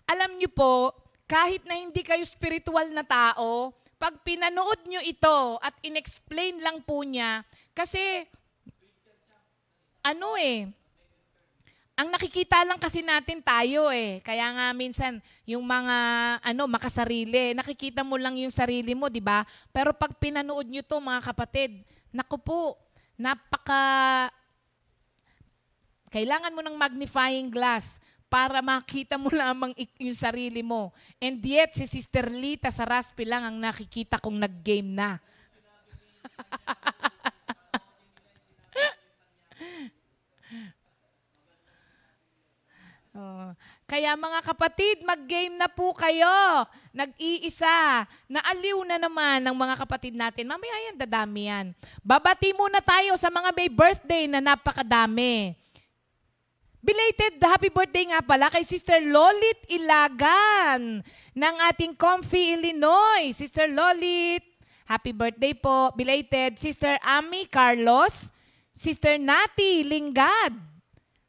Speaker 3: Alam nyo po, kahit na hindi kayo spiritual na tao, pag pinanood nyo ito at inexplain lang po niya, kasi, ang nakikita lang kasi natin tayo Kaya nga minsan yung mga makasarili, nakikita mo lang yung sarili mo, 'di ba? Pero pag pinanood niyo 'to, mga kapatid, naku po, kailangan mo ng magnifying glass para makita mo lamang yung sarili mo. And yet si Sister Lita Saraspi lang ang nakikita kong nag-game na. Kaya Kaya mga kapatid, mag-game na po kayo. Nag-iisa. Naaliw na naman ng mga kapatid natin. Mamaya yan, dadami yan. Babati muna tayo sa mga may birthday na napakadami. Belated happy birthday nga pala kay Sister Lolit Ilagan ng ating Comfy, Illinois. Sister Lolit, happy birthday po. Belated. Sister Ami Carlos, Sister Nati Lingad,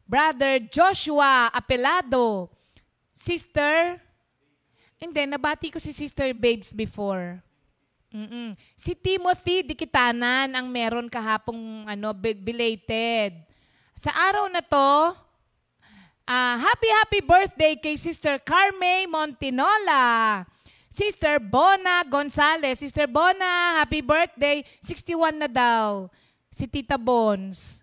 Speaker 3: Brother Joshua Apelado, Sister, hindi, nabati ko si Sister Babes before. Si Timothy Dikitanan ang meron kahapong belated. Sa araw na to, happy birthday kay Sister Carme Montinola. Sister Bona Gonzales. Sister Bona, happy birthday. 61 na daw. Si Tita Bones.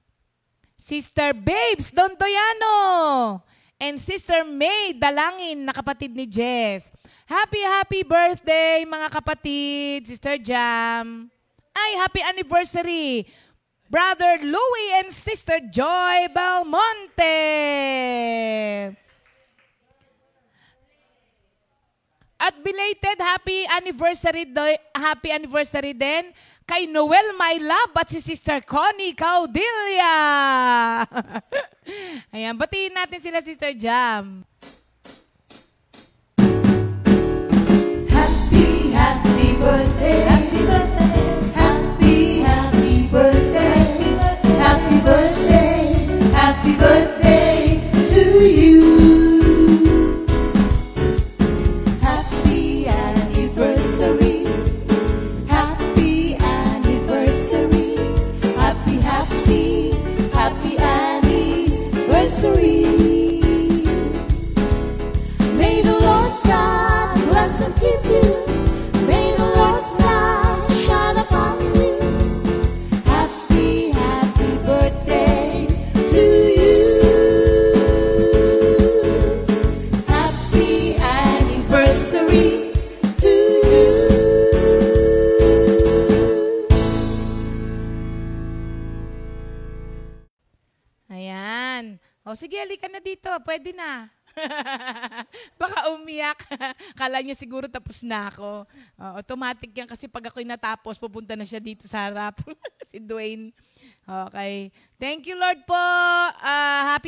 Speaker 3: Sister Babes Dondoyano. And Sister May Dalangin na kapatid ni Jess. Happy birthday mga kapatid. Sister Jam. Ay, happy anniversary. Brother Louie and Sister Joy Belmonte. At belated happy anniversary din kay Noel My Love at si Sister Connie Caudilla. Ayan, batiin natin sila, Sister Jam.
Speaker 2: Happy birthday, happy birthday, happy birthday, happy birthday, happy birthday to you. Happy anniversary, happy anniversary, happy anniversary. May the Lord God bless and keep you. May the Lord's light shine upon you. Happy birthday to you. Happy anniversary to you.
Speaker 3: Ayan. O sige, halika na dito. Pwede na. Baka umiyak. Kala niya siguro tapos na ako. Automatic yan kasi pag ako'y natapos, pupunta na siya dito sa harap. Si Dwayne. Okay. Thank you, Lord po.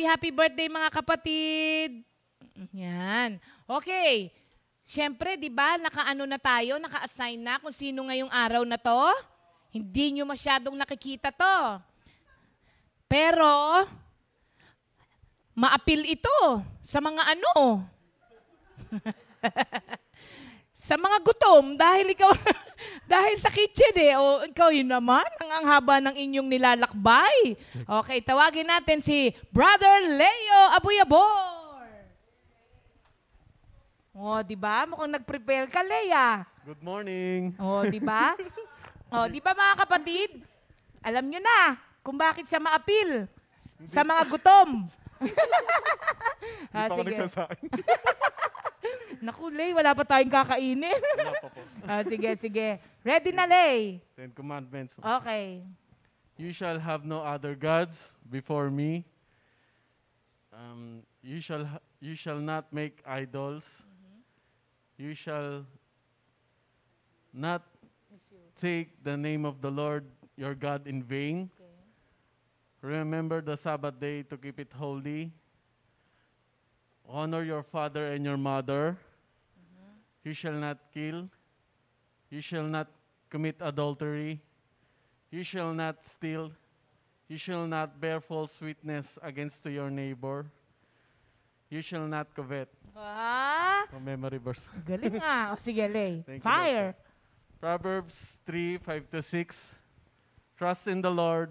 Speaker 3: Happy birthday mga kapatid. Yan. Okay. Siyempre, di ba, naka-ano na tayo, naka-assign na kung sino ngayong araw na to. Hindi nyo masyadong nakikita to. Pero, maapil ito sa mga ano. Sa mga gutom dahil ikaw dahil sa kitchen o ikaw yun naman ang haba ng inyong nilalakbay. Okay, tawagin natin si Brother Leo Abuyabor. Di ba? Mukhang nag-prepare ka, Lea.
Speaker 4: Good morning.
Speaker 3: Di ba? Di ba mga kapatid? Alam nyo na kung bakit siya maapil sa mga gutom.
Speaker 4: Hindi pa ako
Speaker 3: Sige.
Speaker 4: nagsasain.
Speaker 3: Naku, Lay, wala pa tayong kakainin.
Speaker 4: Wala pa po.
Speaker 3: Sige. Ready na, Lay?
Speaker 4: 10 Commandments.
Speaker 3: Okay.
Speaker 4: You shall have no other gods before me. You shall not make idols. You shall not take the name of the Lord your God in vain. Remember the Sabbath day to keep it holy. Honor your father and your mother. You shall not kill. You shall not commit adultery. You shall not steal. You shall not bear false witness against to your neighbor. You shall not covet. Memory verse.
Speaker 3: Galing nga. Sige, Lay.
Speaker 4: Thank you,
Speaker 3: Fire.
Speaker 4: Proverbs 3:5-6. Trust in the Lord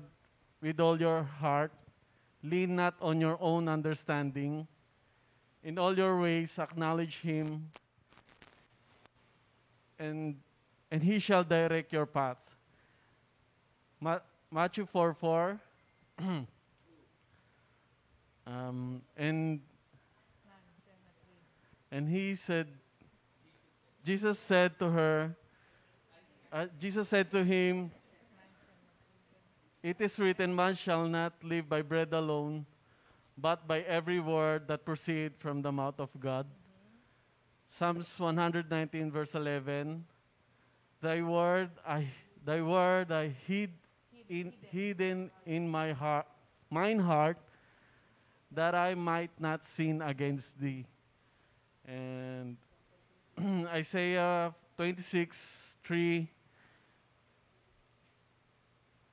Speaker 4: with all your heart. Lean not on your own understanding. In all your ways acknowledge Him, and He shall direct your path. Matthew 4:4. And he said, Jesus said to him, it is written, man shall not live by bread alone, but by every word that proceed from the mouth of God. Psalms 119 verse 11, Thy word I hidden in mine heart, that I might not sin against thee. And Isaiah 26:3.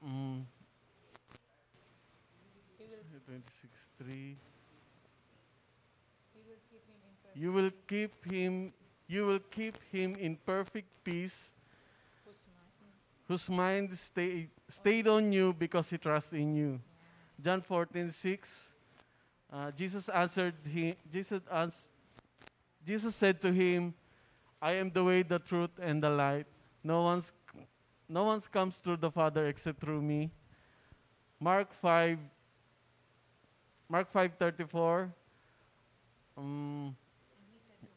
Speaker 4: 26:3. You will keep him in perfect peace, whose mind stayed on you because he trusts in you. John 14:6. Jesus said to him, I am the way, the truth, and the light. No one comes through the Father except through me. Mark 5:34.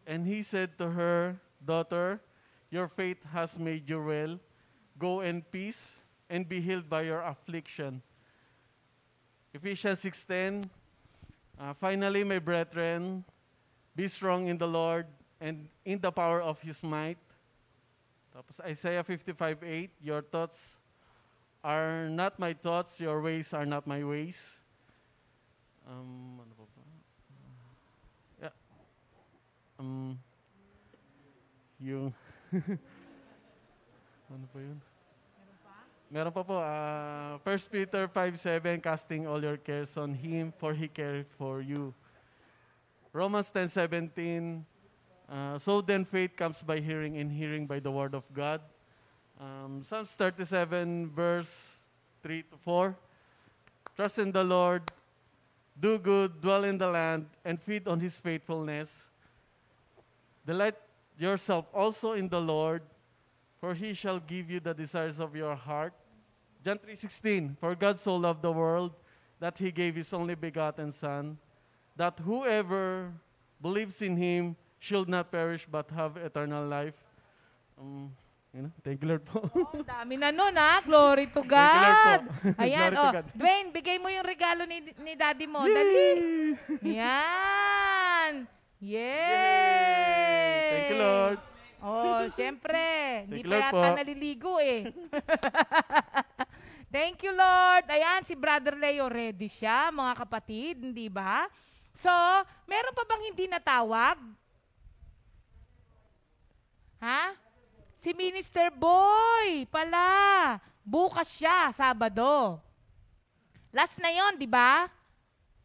Speaker 4: And he said to her, Daughter, your faith has made you well. Go in peace and be healed by your affliction. Ephesians 6:10. Finally, my brethren, be strong in the Lord and in the power of His might. Tapos Isaiah 55:8. Your thoughts are not my thoughts, your ways are not my ways. Ano pa ba? Yeah. Yung ano pa yun? Meron pa po. 1 Peter 5:7, casting all your cares on Him, for He cared for you. Romans 10:17, so then faith comes by hearing, and hearing by the word of God. Psalms 37 verse 3-4, trust in the Lord, do good, dwell in the land, and feed on His faithfulness. Delight yourself also in the Lord, for He shall give you the desires of your heart. John 3:16, for God so loved the world that He gave His only begotten Son, that whoever believes in Him should not perish but have eternal life. Thank you, Lord po.
Speaker 3: Oh, dami na nun, ha? Glory to God.
Speaker 4: Thank you, Lord po.
Speaker 3: Ayan,
Speaker 4: Glory to God.
Speaker 3: Dwayne, bigay mo yung regalo ni Daddy mo. Dali. Yan. Yay!
Speaker 4: Thank you, Lord.
Speaker 3: Oh, syempre. Hindi
Speaker 4: Thank you,
Speaker 3: pa
Speaker 4: Lord
Speaker 3: yata
Speaker 4: po.
Speaker 3: naliligo eh. Thank you, Lord. Ayan, si Brother Leo ready siya, mga kapatid, hindi ba? So, meron pa bang hindi natawag? Ha? Si Minister Boy pala. Bukas siya, Sabado. Last na yon, di ba?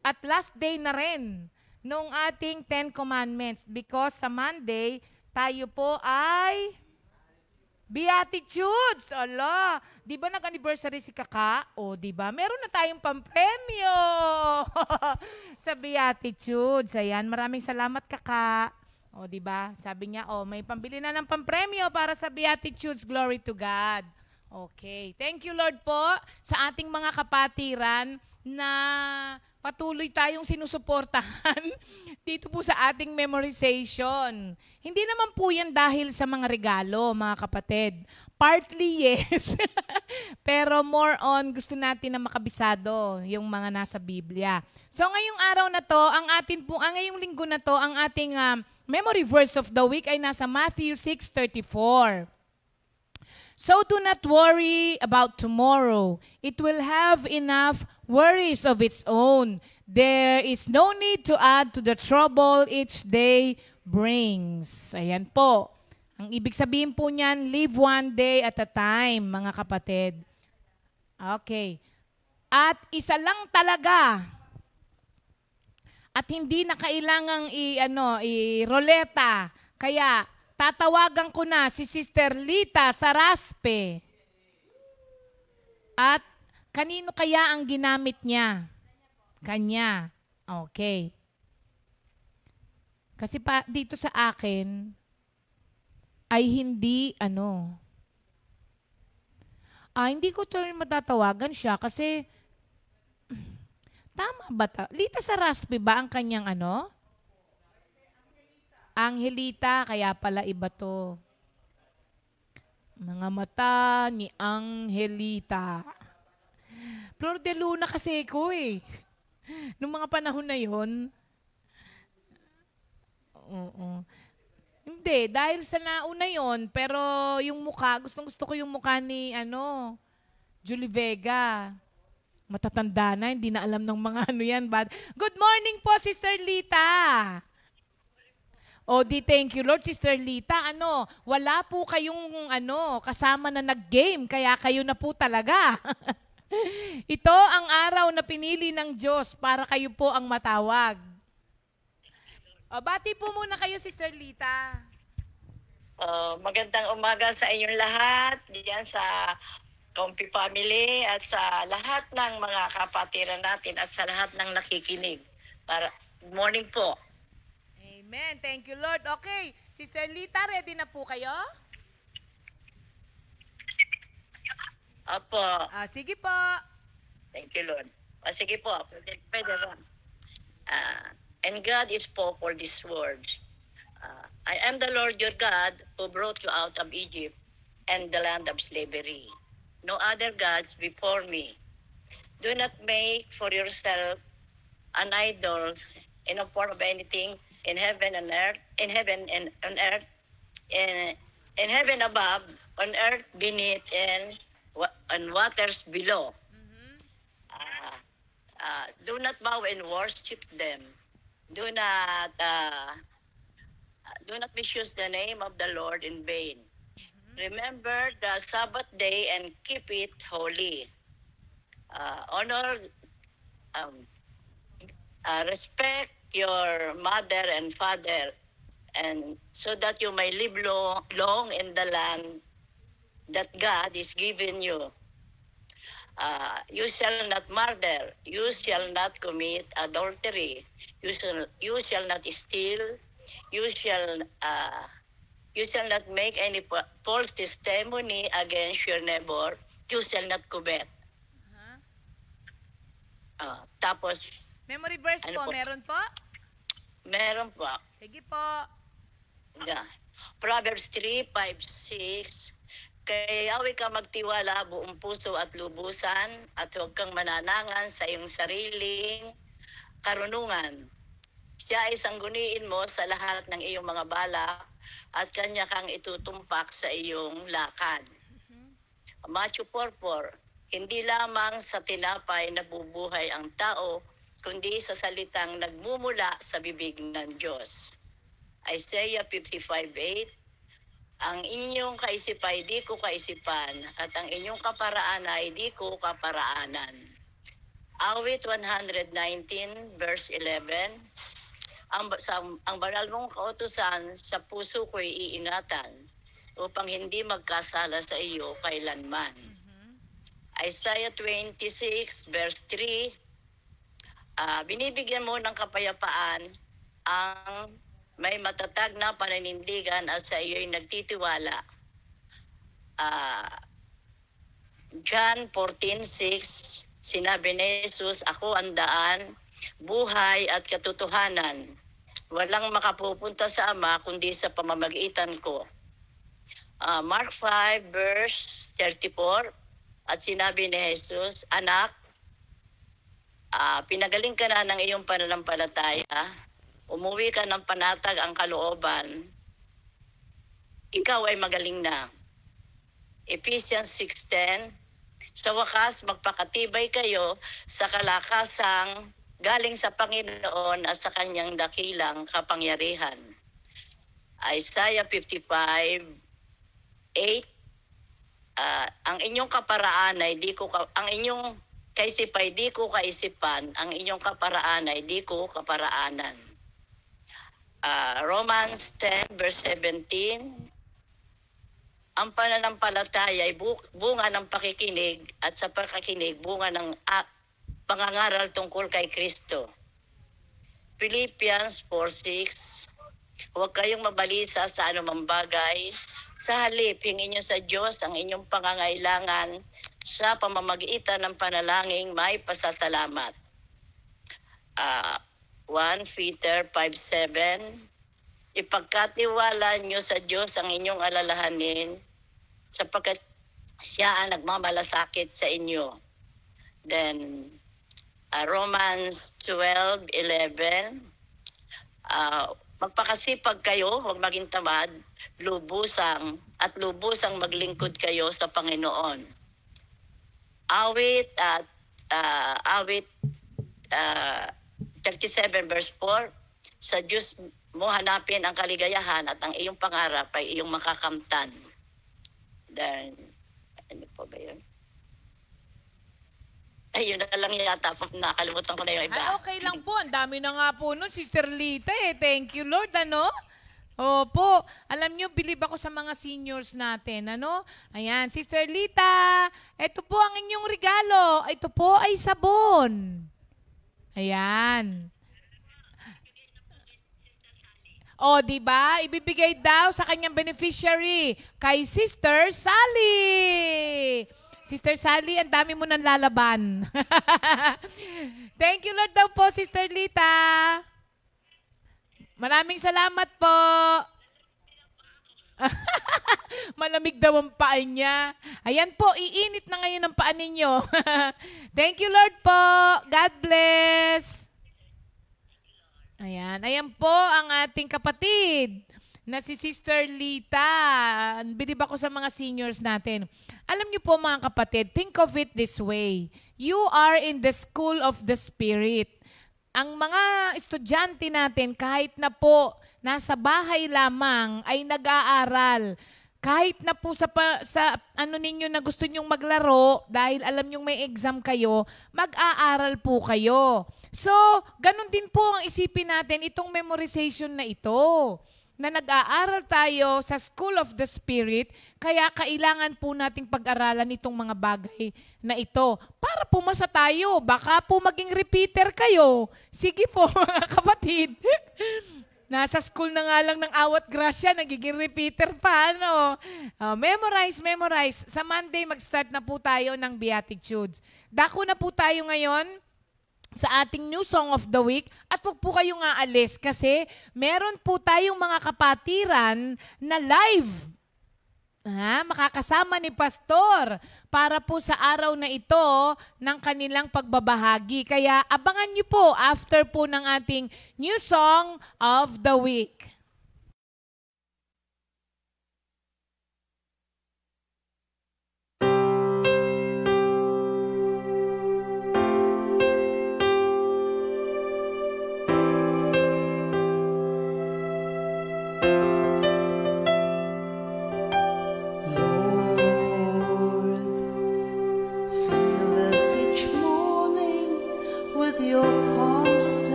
Speaker 3: At last day na rin nung ating 10 Commandments, because sa Monday, tayo po ay Beatitudes. Ala, di ba nag-anniversary si Kaka? O, di ba? Meron na tayong pampremyo sa Beatitudes. Ayan, maraming salamat, Kaka. O, di ba? Sabi niya, may pambili na ng pampremyo para sa Beatitudes. Glory to God. Okay. Thank you, Lord po, sa ating mga kapatiran na patuloy tayong sinusuportahan dito po sa ating memorization. Hindi naman po yan dahil sa mga regalo, mga kapatid. Partly, yes. Pero more on, gusto natin na makabisado yung mga nasa Biblia. So ngayong araw na to, ngayong linggo na to, ang ating memory verse of the week ay nasa Matthew 6:34. So do not worry about tomorrow. It will have enough worries of its own. There is no need to add to the trouble each day brings. Ayan po. Ang ibig sabihin po niyan, live one day at a time, mga kapatid. Okay. At isa lang talaga. At hindi na kailangang i-roleta. Kaya, tatawagan ko na si Sister Lita Saraspe. At kanino kaya ang ginamit niya? Kanya. Okay. Kasi dito sa akin, ay hindi, hindi ko ito matatawagan siya kasi, tama ba? Lita Saraspe ba ang kanyang Angelita, kaya pala iba to. Mga mata ni Angelita. Flor de Luna kasi ko eh. Nung mga panahon na yon. Oo. Hindi, dahil sa nauna yon, pero yung mukha, gustong-gusto ko yung mukha ni, Julie Vega. Matatanda na, hindi na alam ng mga ano yan. But, good morning po, Sister Lita. O di thank you Lord, Sister Lita. Wala po kayong kasama na nag-game, kaya kayo na po talaga. Ito ang araw na pinili ng Diyos para kayo po ang matawag. O, bati po muna kayo, Sister Lita.
Speaker 5: Magandang umaga sa inyong lahat, diyan sa Comfy Family at sa lahat ng mga kapatiran natin at sa lahat ng nakikinig. Good morning po.
Speaker 3: Amen. Thank you, Lord. Okay, Sister Lita, ready na po kayo?
Speaker 5: Opo.
Speaker 3: Sige po.
Speaker 5: Thank you, Lord. Sige po, pwede ba? And God spoke for these words. I am the Lord your God who brought you out of Egypt and the land of slavery. No other gods before me. Do not make for yourself an idol in a form of anything in heaven and earth, in heaven and on earth, in heaven above, on earth beneath, and on waters below. Do not bow and worship them. Do not misuse the name of the Lord in vain. Remember the Sabbath day and keep it holy. Honor, respect your mother and father, and so that you may live long in the land that God is giving you. You shall not murder. You shall not commit adultery. You shall not steal. You shall not make any false testimony against your neighbor. You shall not covet. Tapos,
Speaker 3: memory verse po, meron po?
Speaker 5: Meron po.
Speaker 3: Sige po.
Speaker 5: Proverbs 3:5-6. Kay Yahweh ka magtiwala buong puso at lubusan at huwag kang mananangan sa iyong sariling karunungan. Siya ay sangguniin mo sa lahat ng iyong mga balak at kanya kang itutumpak sa iyong lakad. Matthew 4:4. Hindi lamang sa tinapay nabubuhay ang tao, kundi sa salitang nagmumula sa bibig ng Diyos. Isaiah 55:8. Ang inyong kaisipan ay di ko kaisipan, at ang inyong kaparaan ay di ko kaparaanan. Awit 119:11. Ang banal mong kautusan sa puso ko'y iingatan, upang hindi magkasala sa iyo kailanman. Isaiah 26:3. Binibigyan mo ng kapayapaan ang may matatag na pananindigan at sa iyo'y nagtitiwala. John 14:6, sinabi ni Jesus, ako ang daan, buhay at katotohanan. Walang makapupunta sa Ama kundi sa pamamagitan ko. Mark 5:34, at sinabi ni Jesus, anak, pinagaling ka na ng iyong pananampalataya. Umuwi ka ng panatag ang kalooban, ikaw ay magaling na. Ephesians 6:10. Sa wakas, magpakatibay kayo sa kalakasang galing sa Panginoon at sa kanyang dakilang kapangyarihan. Isaiah 55:8. Ang inyong kaparaan ay ang inyong kaisipay di ko kaisipan, ang inyong kaparaan ay di ko kaparaanan. Romans 10:17. Ang pananampalataya ay bunga ng pakikinig, at sa pakikinig bunga ng pangangaral tungkol kay Kristo. Philippians 4:6. Huwag kayong mabalisa sa anumang bagay. Sa halip, hingin niyo sa Diyos ang inyong pangangailangan sa pamamagitan ng panalangin may pasasalamat. 1 Peter 5:7. Ipagkatiwala niyo sa Diyos ang inyong alalahanin sapagkat siya ang nagmamalasakit sa inyo. Then Romans 12:11. Magpakasipag kayo, huwag maging tamad, lubusang maglingkod kayo sa Panginoon. Awit 37 verse 4, sa Diyos mo hanapin ang kaligayahan at ang iyong pangarap ay iyong makakamtan. Then, ano po ba yun? Ayun na lang yata. Nakalimutan ko na yung iba.
Speaker 3: Okay lang po. Ang dami na nga po nun, Sister Lita eh. Thank you, Lord. Ano? Opo. Alam nyo, bilib ako sa mga seniors natin. Ano? Ayan, Sister Lita. Ito po ang inyong regalo. Ito po ay sabon. Ayan. O, di ba? Ibibigay daw sa kanyang beneficiary kay Sister Sally. Sister Sally, ang dami mo nang lalaban. Thank you, Lord daw po, Sister Lita. Maraming salamat po. Malamig daw ang paa niya. Ayan po, iinit na ngayon ang paa ninyo. Thank you, Lord po. God bless. Ayan po ang ating kapatid na si Sister Lita. Bilib ako sa mga seniors natin. Alam niyo po mga kapatid, think of it this way. You are in the school of the Spirit. Ang mga estudyante natin, kahit na po nasa bahay lamang, ay nag-aaral. Kahit na po sa ano ninyo na gusto nyong maglaro, dahil alam nyong may exam kayo, mag-aaral po kayo. So, ganun din po ang isipin natin itong memorization na ito. Na nag-aaral tayo sa School of the Spirit, kaya kailangan po nating pag-aralan itong mga bagay na ito. Para pumasa tayo, baka po maging repeater kayo. Sige po mga kapatid. Nasa school na nga lang ng awat grasya, nagiging repeater pa, ano? Memorize. Sa Monday, mag-start na po tayo ng Beatitudes. Dako na po tayo ngayon sa ating new song of the week at huwag po kayong aalis kasi meron po tayong mga kapatiran na live. Makakasama ni Pastor para po sa araw na ito ng kanilang pagbabahagi. Kaya abangan niyo po after po ng ating new song of the week.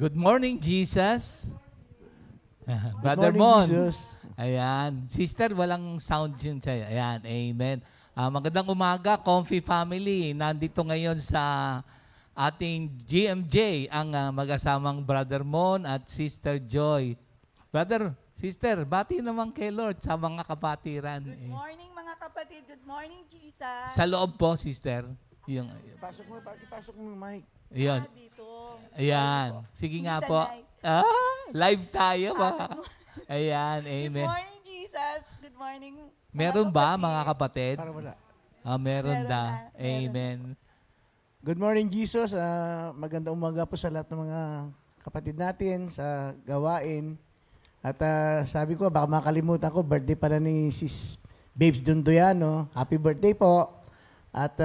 Speaker 6: Good morning, Jesus. Brother Mon. Ayan. Sister, walang sound yun sa'yo. Ayan, amen. Magandang umaga, Comfy Family. Nandito ngayon sa ating GMJ ang mag-asamang Brother Mon at Sister Joy. Brother, Sister, bati naman kay Lord sa mga kapatiran.
Speaker 1: Good morning mga kapatid. Good morning, Jesus.
Speaker 6: Sa loob po, Sister. Yung,
Speaker 7: Ipasok mo yung mic.
Speaker 6: yun.
Speaker 1: Dito.
Speaker 6: Ayan. Sige nga
Speaker 1: Sa
Speaker 6: po.
Speaker 1: live.
Speaker 6: Live tayo ba? Ayan,
Speaker 1: Good
Speaker 6: amen.
Speaker 1: morning, Jesus. Good morning, mga
Speaker 6: Meron ba,
Speaker 1: kapatid.
Speaker 6: mga kapatid?
Speaker 7: Para wala.
Speaker 6: Meron
Speaker 1: Meron
Speaker 6: da.
Speaker 1: na, meron.
Speaker 6: Amen.
Speaker 7: Good morning, Jesus. Magandang umaga po sa lahat ng mga kapatid natin sa gawain. At sabi ko, baka makalimutan ko, birthday pala ni Sis Babes Dundoyano. Happy birthday po. At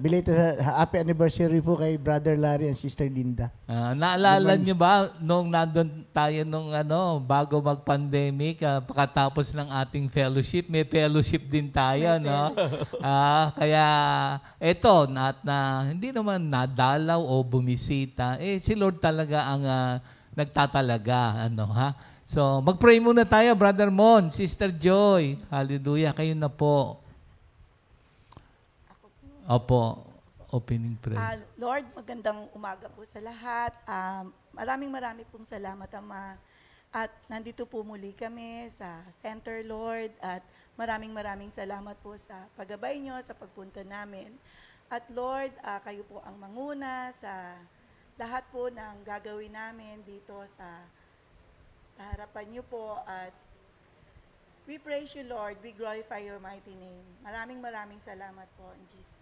Speaker 7: belated happy anniversary po kay Brother Larry and Sister Linda.
Speaker 6: Naalala niyo ba nung nandun tayo nung bago mag-pandemic, pagkatapos ng ating fellowship, may fellowship din tayo, no? Kaya eto, hindi naman nadalaw o bumisita. Si Lord talaga ang nagtatalaga, So, mag-pray muna tayo, Brother Mon, Sister Joy. Hallelujah, kayo na po. Opo, opening prayer.
Speaker 1: Lord, magandang umaga po sa lahat. Maraming pong salamat, Ama. At nandito po muli kami sa Center, Lord. At maraming salamat po sa paggabay nyo, sa pagpunta namin. At Lord, kayo po ang manguna sa lahat po ng gagawin namin dito sa harapan nyo po. At we praise you, Lord. We glorify your mighty name. Maraming salamat po in Jesus' name.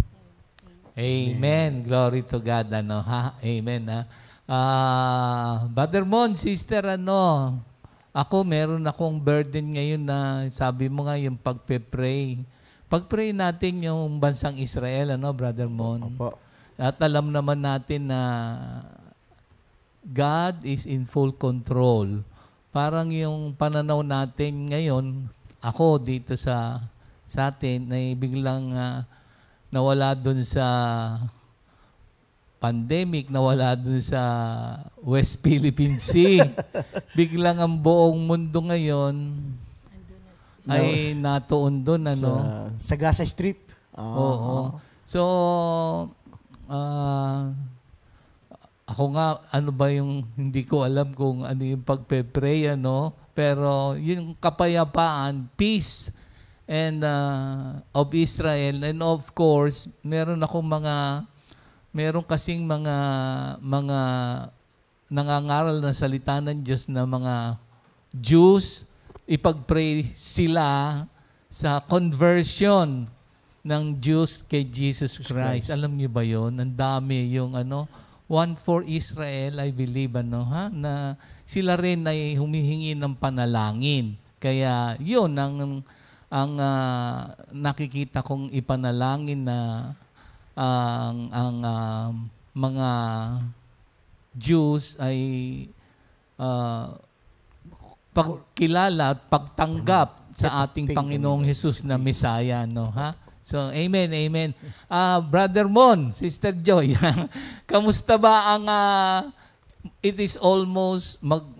Speaker 6: Amen. Glory to God. Amen. Brother Mon, Sister, ako meron akong burden ngayon na sabi mo nga yung pagpe-pray. Pag-pray natin yung bansang Israel, Brother Mon.
Speaker 7: Opo.
Speaker 6: At alam naman natin na God is in full control. Parang yung pananaw natin ngayon, ako dito sa atin, ay biglang nawala dun sa pandemic, nawala dun sa West Philippine Sea. Biglang ang buong mundo ngayon ay natuon dun,
Speaker 7: Sa Gaza Strip.
Speaker 6: Oo. So, ako nga, ano ba yung, hindi ko alam kung ano yung pagpe-pray, pero yung kapayapaan, peace, and of Israel, and of course meron kasing mga nangangaral na salita ng Diyos na mga Jews, ipag-pray sila sa conversion ng Jews kay Jesus Christ. Alam niyo ba yon? Ang dami yung One for Israel, I believe, na sila rin ay humihingi ng panalangin. Kaya yun ang nakikita kong ipanalangin na ang mga Jews ay pagkilala at pagtanggap sa ating Panginoong Hesus na Mesaya, So, amen, amen. Brother Mon, Sister Joy, kamusta ba ang it is almost 1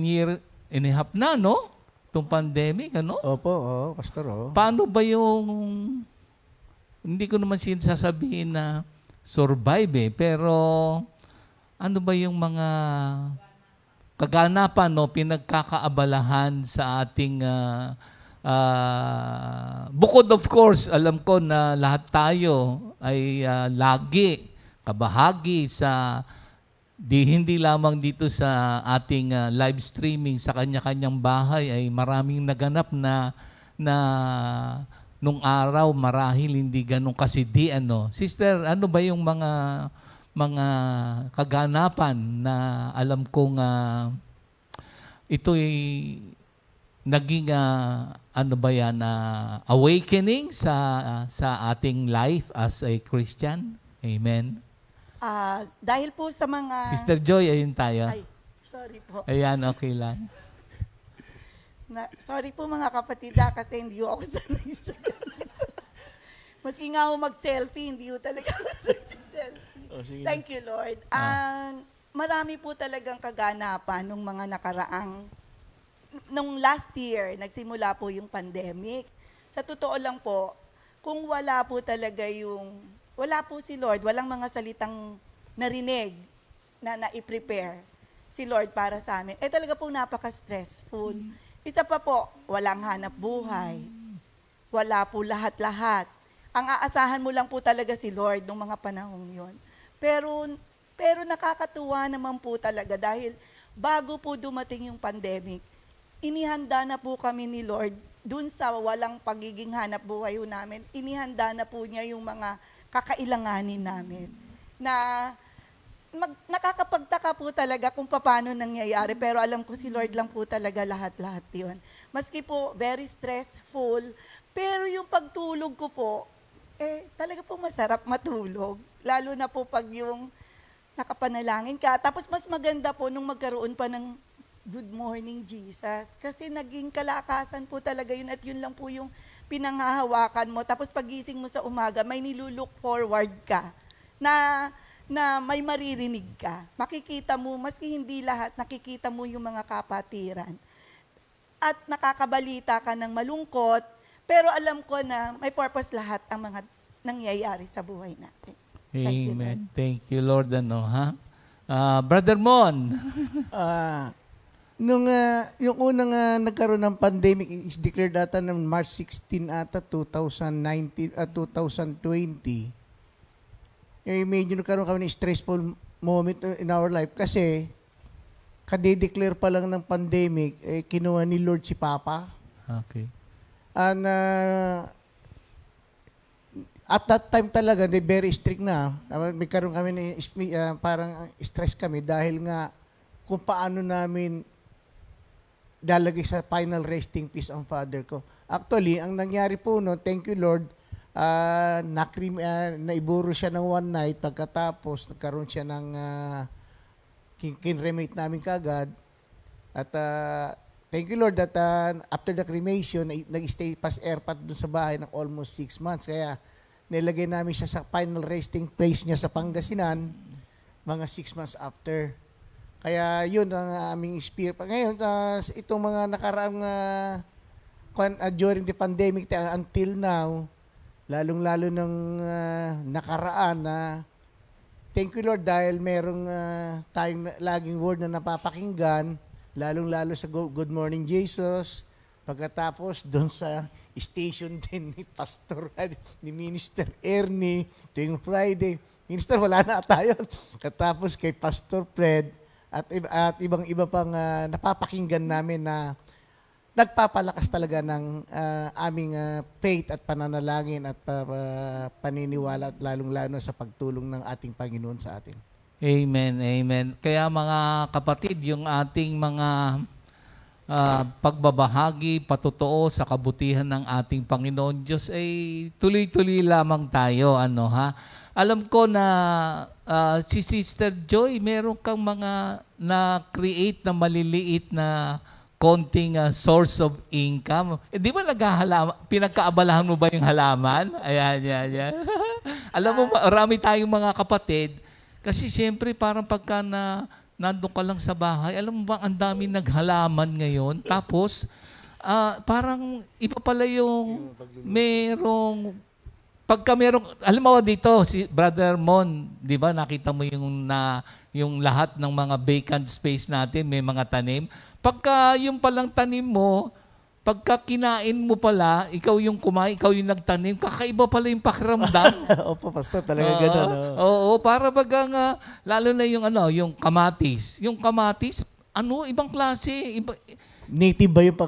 Speaker 6: year and a half na, itong pandemic,
Speaker 7: Opo, Pastor.
Speaker 6: Paano ba yung, hindi ko naman sasabihin na survive pero ano ba yung mga kaganapan, pinagkakaabalahan sa ating, bukod of course, alam ko na lahat tayo ay lagi kabahagi sa hindi lamang dito sa ating live streaming sa kanya-kanyang bahay ay maraming naganap na nung araw marahil hindi ganun kasidi. Sister, ano ba yung mga kaganapan na alam kong ito'y naging awakening sa ating life as a Christian? Amen.
Speaker 1: Dahil po sa mga...
Speaker 6: Sister Joy, ayun tayo.
Speaker 1: Ay, sorry po.
Speaker 6: Ayan, okay lang.
Speaker 1: Sorry po mga kapatid kasi hindi ako sanay sa maski nga ako mag-selfie, hindi ko talaga selfie. Thank you, Lord. marami po talagang kaganapan nung mga nung last year, nagsimula po yung pandemic. Sa totoo lang po, kung wala po si Lord, walang mga salitang narinig na na-prepare si Lord para sa amin, talaga po napaka-stressful. Isa pa po, walang hanap buhay. Wala po lahat-lahat. Ang aasahan mo lang po talaga si Lord nung mga panahong yon. Pero nakakatuwa naman po talaga dahil bago po dumating yung pandemic, inihanda na po kami ni Lord dun sa walang pagiging hanap buhay namin. Inihanda na po niya yung mga kakailanganin namin. Nakakapagtaka po talaga kung paano nangyayari, pero alam ko si Lord lang po talaga lahat-lahat yun. Maski po very stressful, pero yung pagtulog ko po, talaga po masarap matulog. Lalo na po pag yung nakapanalangin ka. Tapos mas maganda po nung magkaroon pa ng Good Morning Jesus. Kasi naging kalakasan po talaga yun at yun lang po yung pinanghahawakan mo. Tapos pagising mo sa umaga, may nilulook forward ka na may maririnig ka. Makikita mo, maski hindi lahat, nakikita mo yung mga kapatiran. At nakakabalita ka ng malungkot, pero alam ko na may purpose lahat ang mga nangyayari sa buhay natin.
Speaker 6: Amen. Thank you, Lord. Brother Mon.
Speaker 7: Yung unang nagkaroon ng pandemic is declared ata ng March 16 ata 2020. Medyo nagkaroon kami ng stressful moment in our life kasi kade-declare pa lang ng pandemic, kinuha ni Lord si Papa.
Speaker 6: Okay.
Speaker 7: And at that time talaga, they very strict na. May karoon kami parang stress kami dahil nga kung paano namin dalagay sa final resting peace ang father ko. Actually, ang nangyari po no, thank you Lord, naiburo siya ng one night, pagkatapos nagkaroon siya ng kinremate namin kagad. At thank you Lord that after the cremation, nag-stay pas airpat dun sa bahay ng almost 6 months. Kaya nilagay namin siya sa final resting place niya sa Pangasinan mga 6 months after. Kaya yun ang aming experience. Ngayon, itong mga nakaraang during the pandemic until now, lalong-lalo ng nakaraan na thank you Lord dahil merong tayong laging word na napapakinggan, lalong-lalo sa Good Morning Jesus, pagkatapos doon sa station din ni Pastor, ni Minister Ernie, tuwing Friday. Minister, wala na tayo. Katapos kay Pastor Fred at ibang-iba pang napapakinggan namin na nagpapalakas talaga ng aming faith at pananalangin at paniniwala at lalong-lalo sa pagtulong ng ating Panginoon sa atin.
Speaker 6: Amen, amen. Kaya mga kapatid, yung ating mga pagbabahagi, patotoo sa kabutihan ng ating Panginoon Diyos ay tuloy-tuloy lamang tayo. Alam ko na si Sister Joy, meron kang mga na-create na maliliit na konting source of income. Di ba pinagkaabalahan mo ba yung halaman? Ayan. Alam mo, marami tayong mga kapatid, kasi siyempre parang pagka nandun ka lang sa bahay, alam mo ba, ang dami naghalaman ngayon. Tapos, parang iba pala yung pagka merong, halimbawa dito, si Brother Mon, di ba, nakita mo yung lahat ng mga vacant space natin, may mga tanim. Pagka yung palang tanim mo, pagka kinain mo pala, ikaw yung kumain, ikaw yung nagtanim, kakaiba pala yung pakiramdam.
Speaker 7: Opo, Pastor, talaga gano'n.
Speaker 6: Oo, para bagang, lalo na yung kamatis. Yung kamatis, ibang klase.
Speaker 7: Native ba yung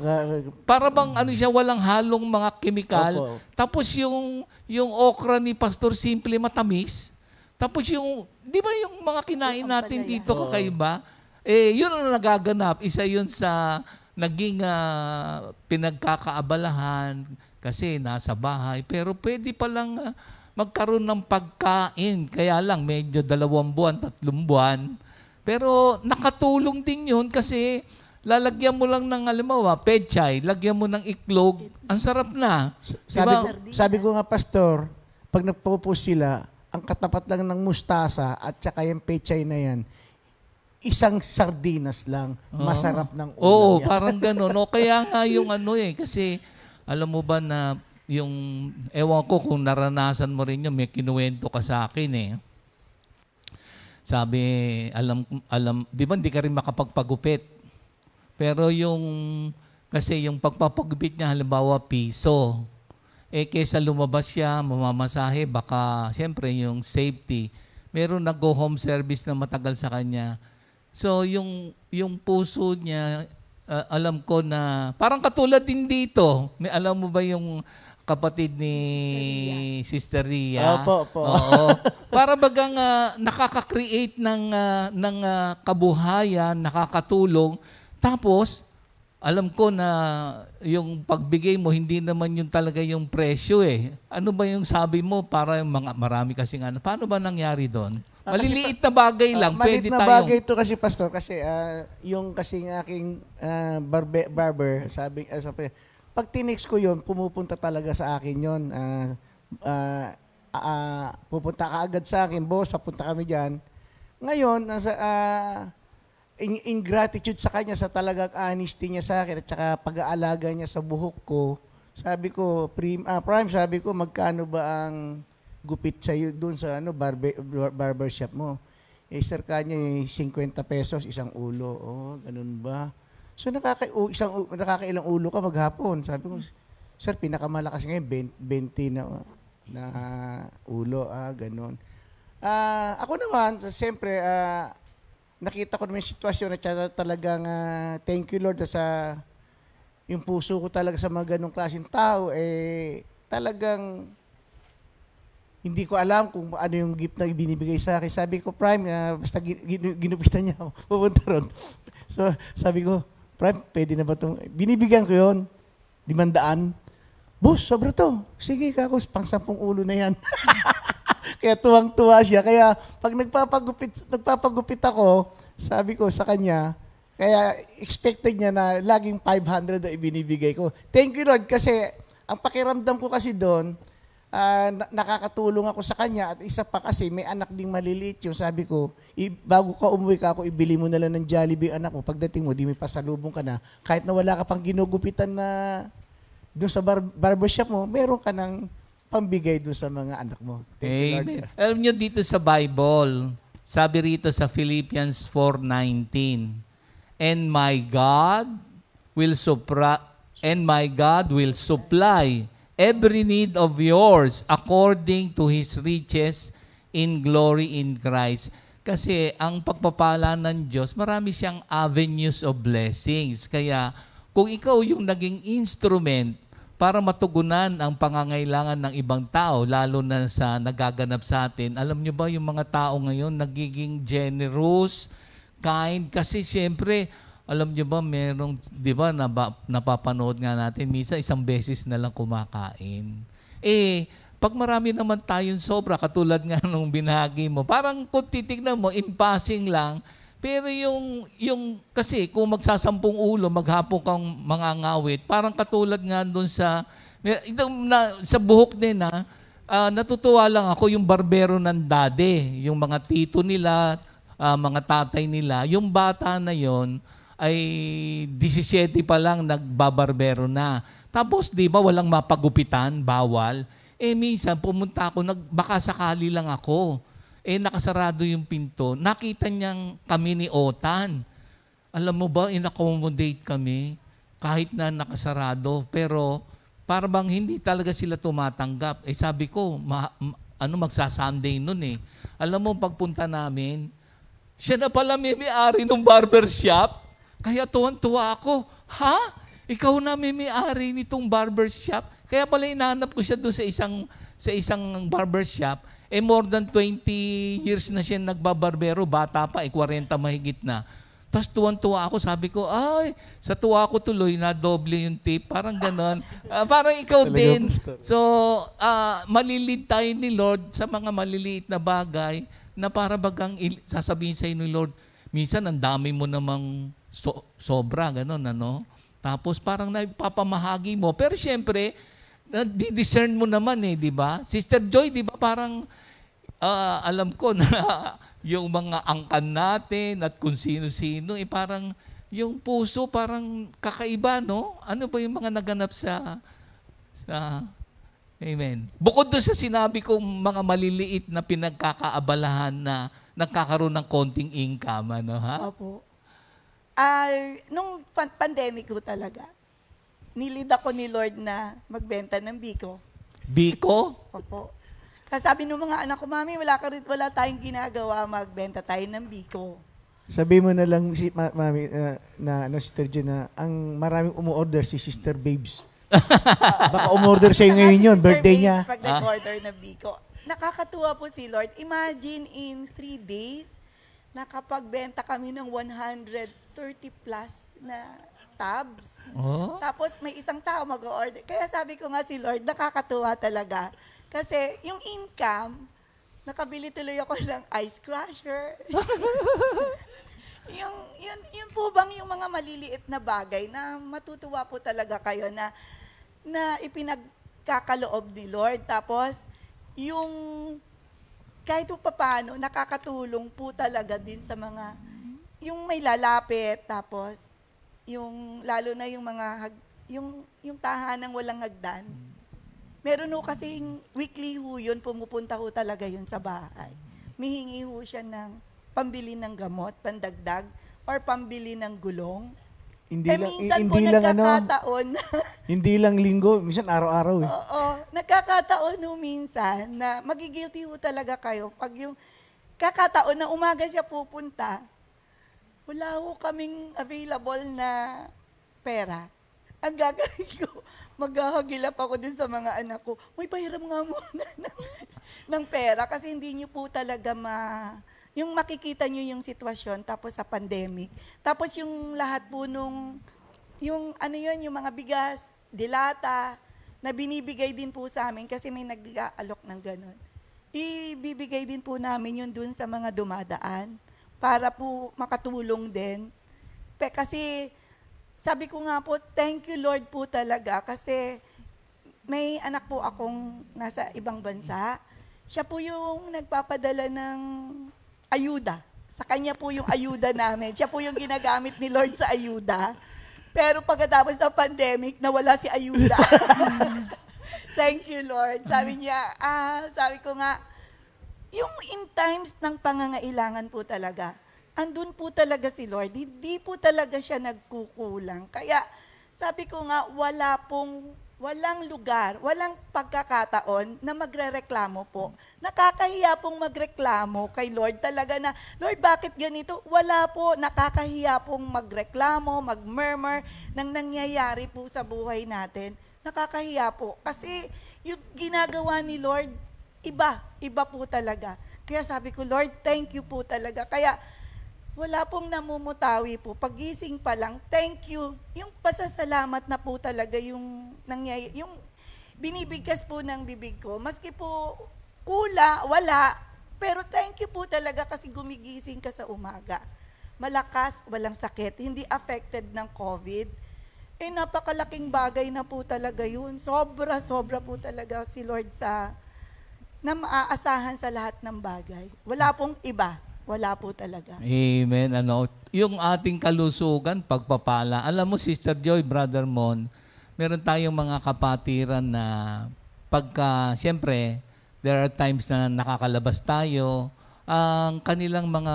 Speaker 6: para bang siya, walang halong mga kemikal.
Speaker 7: Opo.
Speaker 6: Tapos yung okra ni Pastor simple matamis. Tapos di ba yung mga kinain natin dito kakaiba? Yun ang nagaganap. Isa yun sa naging pinagkakaabalahan kasi nasa bahay. Pero pwede palang magkaroon ng pagkain. Kaya lang, medyo 2 buwan, 3 buwan. Pero nakatulong din yun kasi lalagyan mo lang ng halimbawa, pechay, lagyan mo ng iklog, ang sarap na.
Speaker 7: Sabi ko nga, Pastor, pag nagpo-post sila, ang katapat lang ng mustasa at saka yung pechay na yan, isang sardinas lang, masarap ng ulam.
Speaker 6: Oo,
Speaker 7: yan.
Speaker 6: parang gano'n. No? Kaya nga yung kasi alam mo ba na yung, ewan ko kung naranasan mo rin yun, may kinuwento ka sa akin Sabi, di ba hindi ka rin makapagpagupit? Pero kasi yung pagpapagupit niya, halimbawa, piso. Kaysa lumabas siya, mamamasahe, baka, siyempre, yung safety. Meron nag-go home service na matagal sa kanya. So, yung puso niya, alam ko na, parang katulad din dito. Alam mo ba yung kapatid ni Sister Ria?
Speaker 7: Opo.
Speaker 6: Oo. Para bagang nakaka-create ng kabuhayan, nakakatulong. Tapos, alam ko na yung pagbigay mo, hindi naman yung talaga yung presyo Ano ba yung sabi mo para marami kasing paano ba nangyari doon? Maliliit na bagay lang, pwede
Speaker 7: maliit na
Speaker 6: tayong...
Speaker 7: bagay ito kasi, Pastor, kasi yung kasing aking barber, sabi, pag tinext ko yun, pumupunta talaga sa akin yun. Pupunta ka agad sa akin, boss, papunta kami dyan. Ngayon, in gratitude sa kanya, sa talagang honesty niya sa akin, at saka pag-aalaga niya sa buhok ko, sabi ko, Prime, sabi ko, magkano ba ang gupit sa'yo doon sa barbershop mo? Sir, kanya 50 pesos, isang ulo. Oh, ganun ba? So, nakakailang ulo ka maghapon. Sabi ko, sir, pinakamalakas ngayon, 20 na ulo. Ganun. Ako naman, siyempre, nakita ko naman yung sitwasyon na talagang thank you, Lord, sa yung puso ko talaga sa mga ganong klaseng tao, talagang hindi ko alam kung ano yung gift na binibigay sa akin. Sabi ko, Prime, basta ginupitan niya ako, pupunta ron. So, sabi ko, Prime, pwede na ba itong... Binibigyan ko yun, 500. Boss, sobra to. Sige, kakos, pang 10 ulo na yan. Kaya tuwang-tuwa siya. Kaya pag nagpapagupit ako, sabi ko sa kanya, kaya expected niya na laging 500 na ibinibigay ko. Thank you, Lord, kasi ang pakiramdam ko kasi doon, nakakatulong ako sa kanya at isa pa kasi may anak ding maliliit yung sabi ko, bago ka umuwi ka ako, ibili mo na lang ng Jollibee anak mo. Pagdating mo, di may pasalubong ka na. Kahit na wala ka pang ginugupitan na doon sa barbershop mo, meron ka ng pambigay doon sa mga anak mo. Thank you, Lord.
Speaker 6: Alam nyo dito sa Bible, sabi rito sa Philippians 4:19, And my God will supply every need of yours according to His riches in glory in Christ. Kasi ang pagpapala ng Diyos, marami siyang avenues of blessings. Kaya kung ikaw yung naging instrument para matugunan ang pangangailangan ng ibang tao, lalo na sa nagaganap sa atin, alam nyo ba yung mga tao ngayon nagiging generous, kind, kasi siyempre, alam nyo ba, merong, di ba, napapanood nga natin, minsan isang beses na lang kumakain. Pag marami naman tayong sobra, katulad nga nung binahagi mo, parang kung titignan mo, in passing lang, pero kasi kung magsasampung ulo, maghapon kang mangangawit, parang katulad nga doon sa buhok din natutuwa lang ako yung barbero ng dade, yung mga tito nila, mga tatay nila, yung bata na yon ay 17 pa lang nagbabarbero na. Tapos, di ba, walang mapagupitan, bawal. Minsan, pumunta ako, baka sakali lang ako. Nakasarado yung pinto. Nakita niyang kami ni Otan. Alam mo ba, in-accommodate kami kahit na nakasarado. Pero, para bang hindi talaga sila tumatanggap. Sabi ko, magsa-Sunday nun Alam mo, pagpunta namin, siya na pala may-ari ng barbershop. Kaya tuwan-tuwa ako, ha? Ikaw na may-ari nitong barbershop? Kaya pala inahanap ko siya doon sa isang barbershop. More than 20 years na siya nagbabarbero, bata pa, 40 mahigit na. Tapos tuwan-tuwa ako, sabi ko, sa tuwa ko tuloy, na doble yung tip, parang ganon. Parang ikaw din. So, malilid tayo ni Lord sa mga maliliit na bagay na para bagang sasabihin sa ni Lord, minsan ang dami mo namang sobra, ganon, Tapos parang napapamahagi mo. Pero siyempre, di-discern mo naman di ba? Sister Joy, di ba parang alam ko na yung mga angkan natin at kung sino-sino, parang yung puso parang kakaiba, no? Ano ba yung mga naganap sa Amen. Bukod doon sa sinabi kong mga maliliit na pinagkakaabalahan na nagkakaroon ng konting income, ano ha?
Speaker 1: Opo. Nung pandemic ko talaga, nilid ako ni Lord na magbenta ng biko.
Speaker 6: Biko?
Speaker 1: Opo. Kasi sabi ng mga anak ko, Mami, wala tayong ginagawa, magbenta tayo ng biko.
Speaker 7: Sabi mo na lang, Mami, Sister Jun, na ang maraming umu-order si Sister Babes. Baka umorder sa'yo ngayon yun, birthday niya.
Speaker 1: Pag nag-order ng biko. Nakakatuwa po si Lord. Imagine in 3 days, nakapagbenta kami ng 130 plus na tabs.
Speaker 6: Oh?
Speaker 1: Tapos may isang tao mag-order. Kaya sabi ko nga si Lord, nakakatuwa talaga. Kasi yung income, nakabili tuloy ako ng ice crusher. yun po bang yung mga maliliit na bagay na matutuwa po talaga kayo na ipinagkakaloob ni Lord. Tapos, yung kahit pa paano, nakakatulong po talaga din sa mga, yung may lalapit, tapos, lalo na yung mga, yung tahanang walang hagdan. Meron ho kasing weekly ho yun, pumupunta ho talaga yun sa bahay. Mihingi ho siya ng pambili ng gamot, pandagdag, or pambili ng gulong. Minsan po nagkakataon.
Speaker 7: Hindi lang linggo, minsan araw-araw eh.
Speaker 1: Oo, nagkakataon ho minsan na magigilty ho talaga kayo. Pag yung kakataon na umaga siya pupunta, wala ho kaming available na pera. Ang gagawin ko, maghahagilap ako dun sa mga anak ko, may pahiram nga muna ng pera kasi hindi niyo po talaga yung makikita nyo yung sitwasyon, tapos sa pandemic. Tapos yung lahat po yung mga bigas, dilata, na binibigay din po sa amin kasi may nag-aalok ng ganun. Ibibigay din po namin yun dun sa mga dumadaan para po makatulong din. Kasi sabi ko nga po, thank you Lord po talaga kasi may anak po akong nasa ibang bansa. Siya po yung nagpapadala ng ayuda. Sa kanya po yung ayuda namin. Siya po yung ginagamit ni Lord sa ayuda. Pero pagkatapos ng pandemic, nawala si ayuda. Thank you, Lord. Sabi niya, sabi ko nga, yung in times ng pangangailangan po talaga, andun po talaga si Lord. Hindi po talaga siya nagkukulang. Kaya sabi ko nga, walang lugar, walang pagkakataon na magrereklamo po. Nakakahiya pong magreklamo kay Lord talaga na, Lord, bakit ganito? Wala po, nakakahiya pong magreklamo, mag-murmur ng nangyayari po sa buhay natin. Nakakahiya po. Kasi yung ginagawa ni Lord, iba po talaga. Kaya sabi ko, Lord, thank you po talaga. Kaya wala pong namumutawi po. Pagising pa lang, thank you. Yung pasasalamat na po talaga yung binibigkas po ng bibig ko. Maski po wala, pero thank you po talaga kasi gumigising ka sa umaga. Malakas, walang sakit, hindi affected ng COVID. Napakalaking bagay na po talaga yun. Sobra po talaga si Lord na maaasahan sa lahat ng bagay. Wala pong iba. Wala po talaga.
Speaker 6: Amen. Yung ating kalusugan, pagpapala. Alam mo, Sister Joy, Brother Mon, meron tayong mga kapatiran na siyempre, there are times na nakakalabas tayo, ang kanilang mga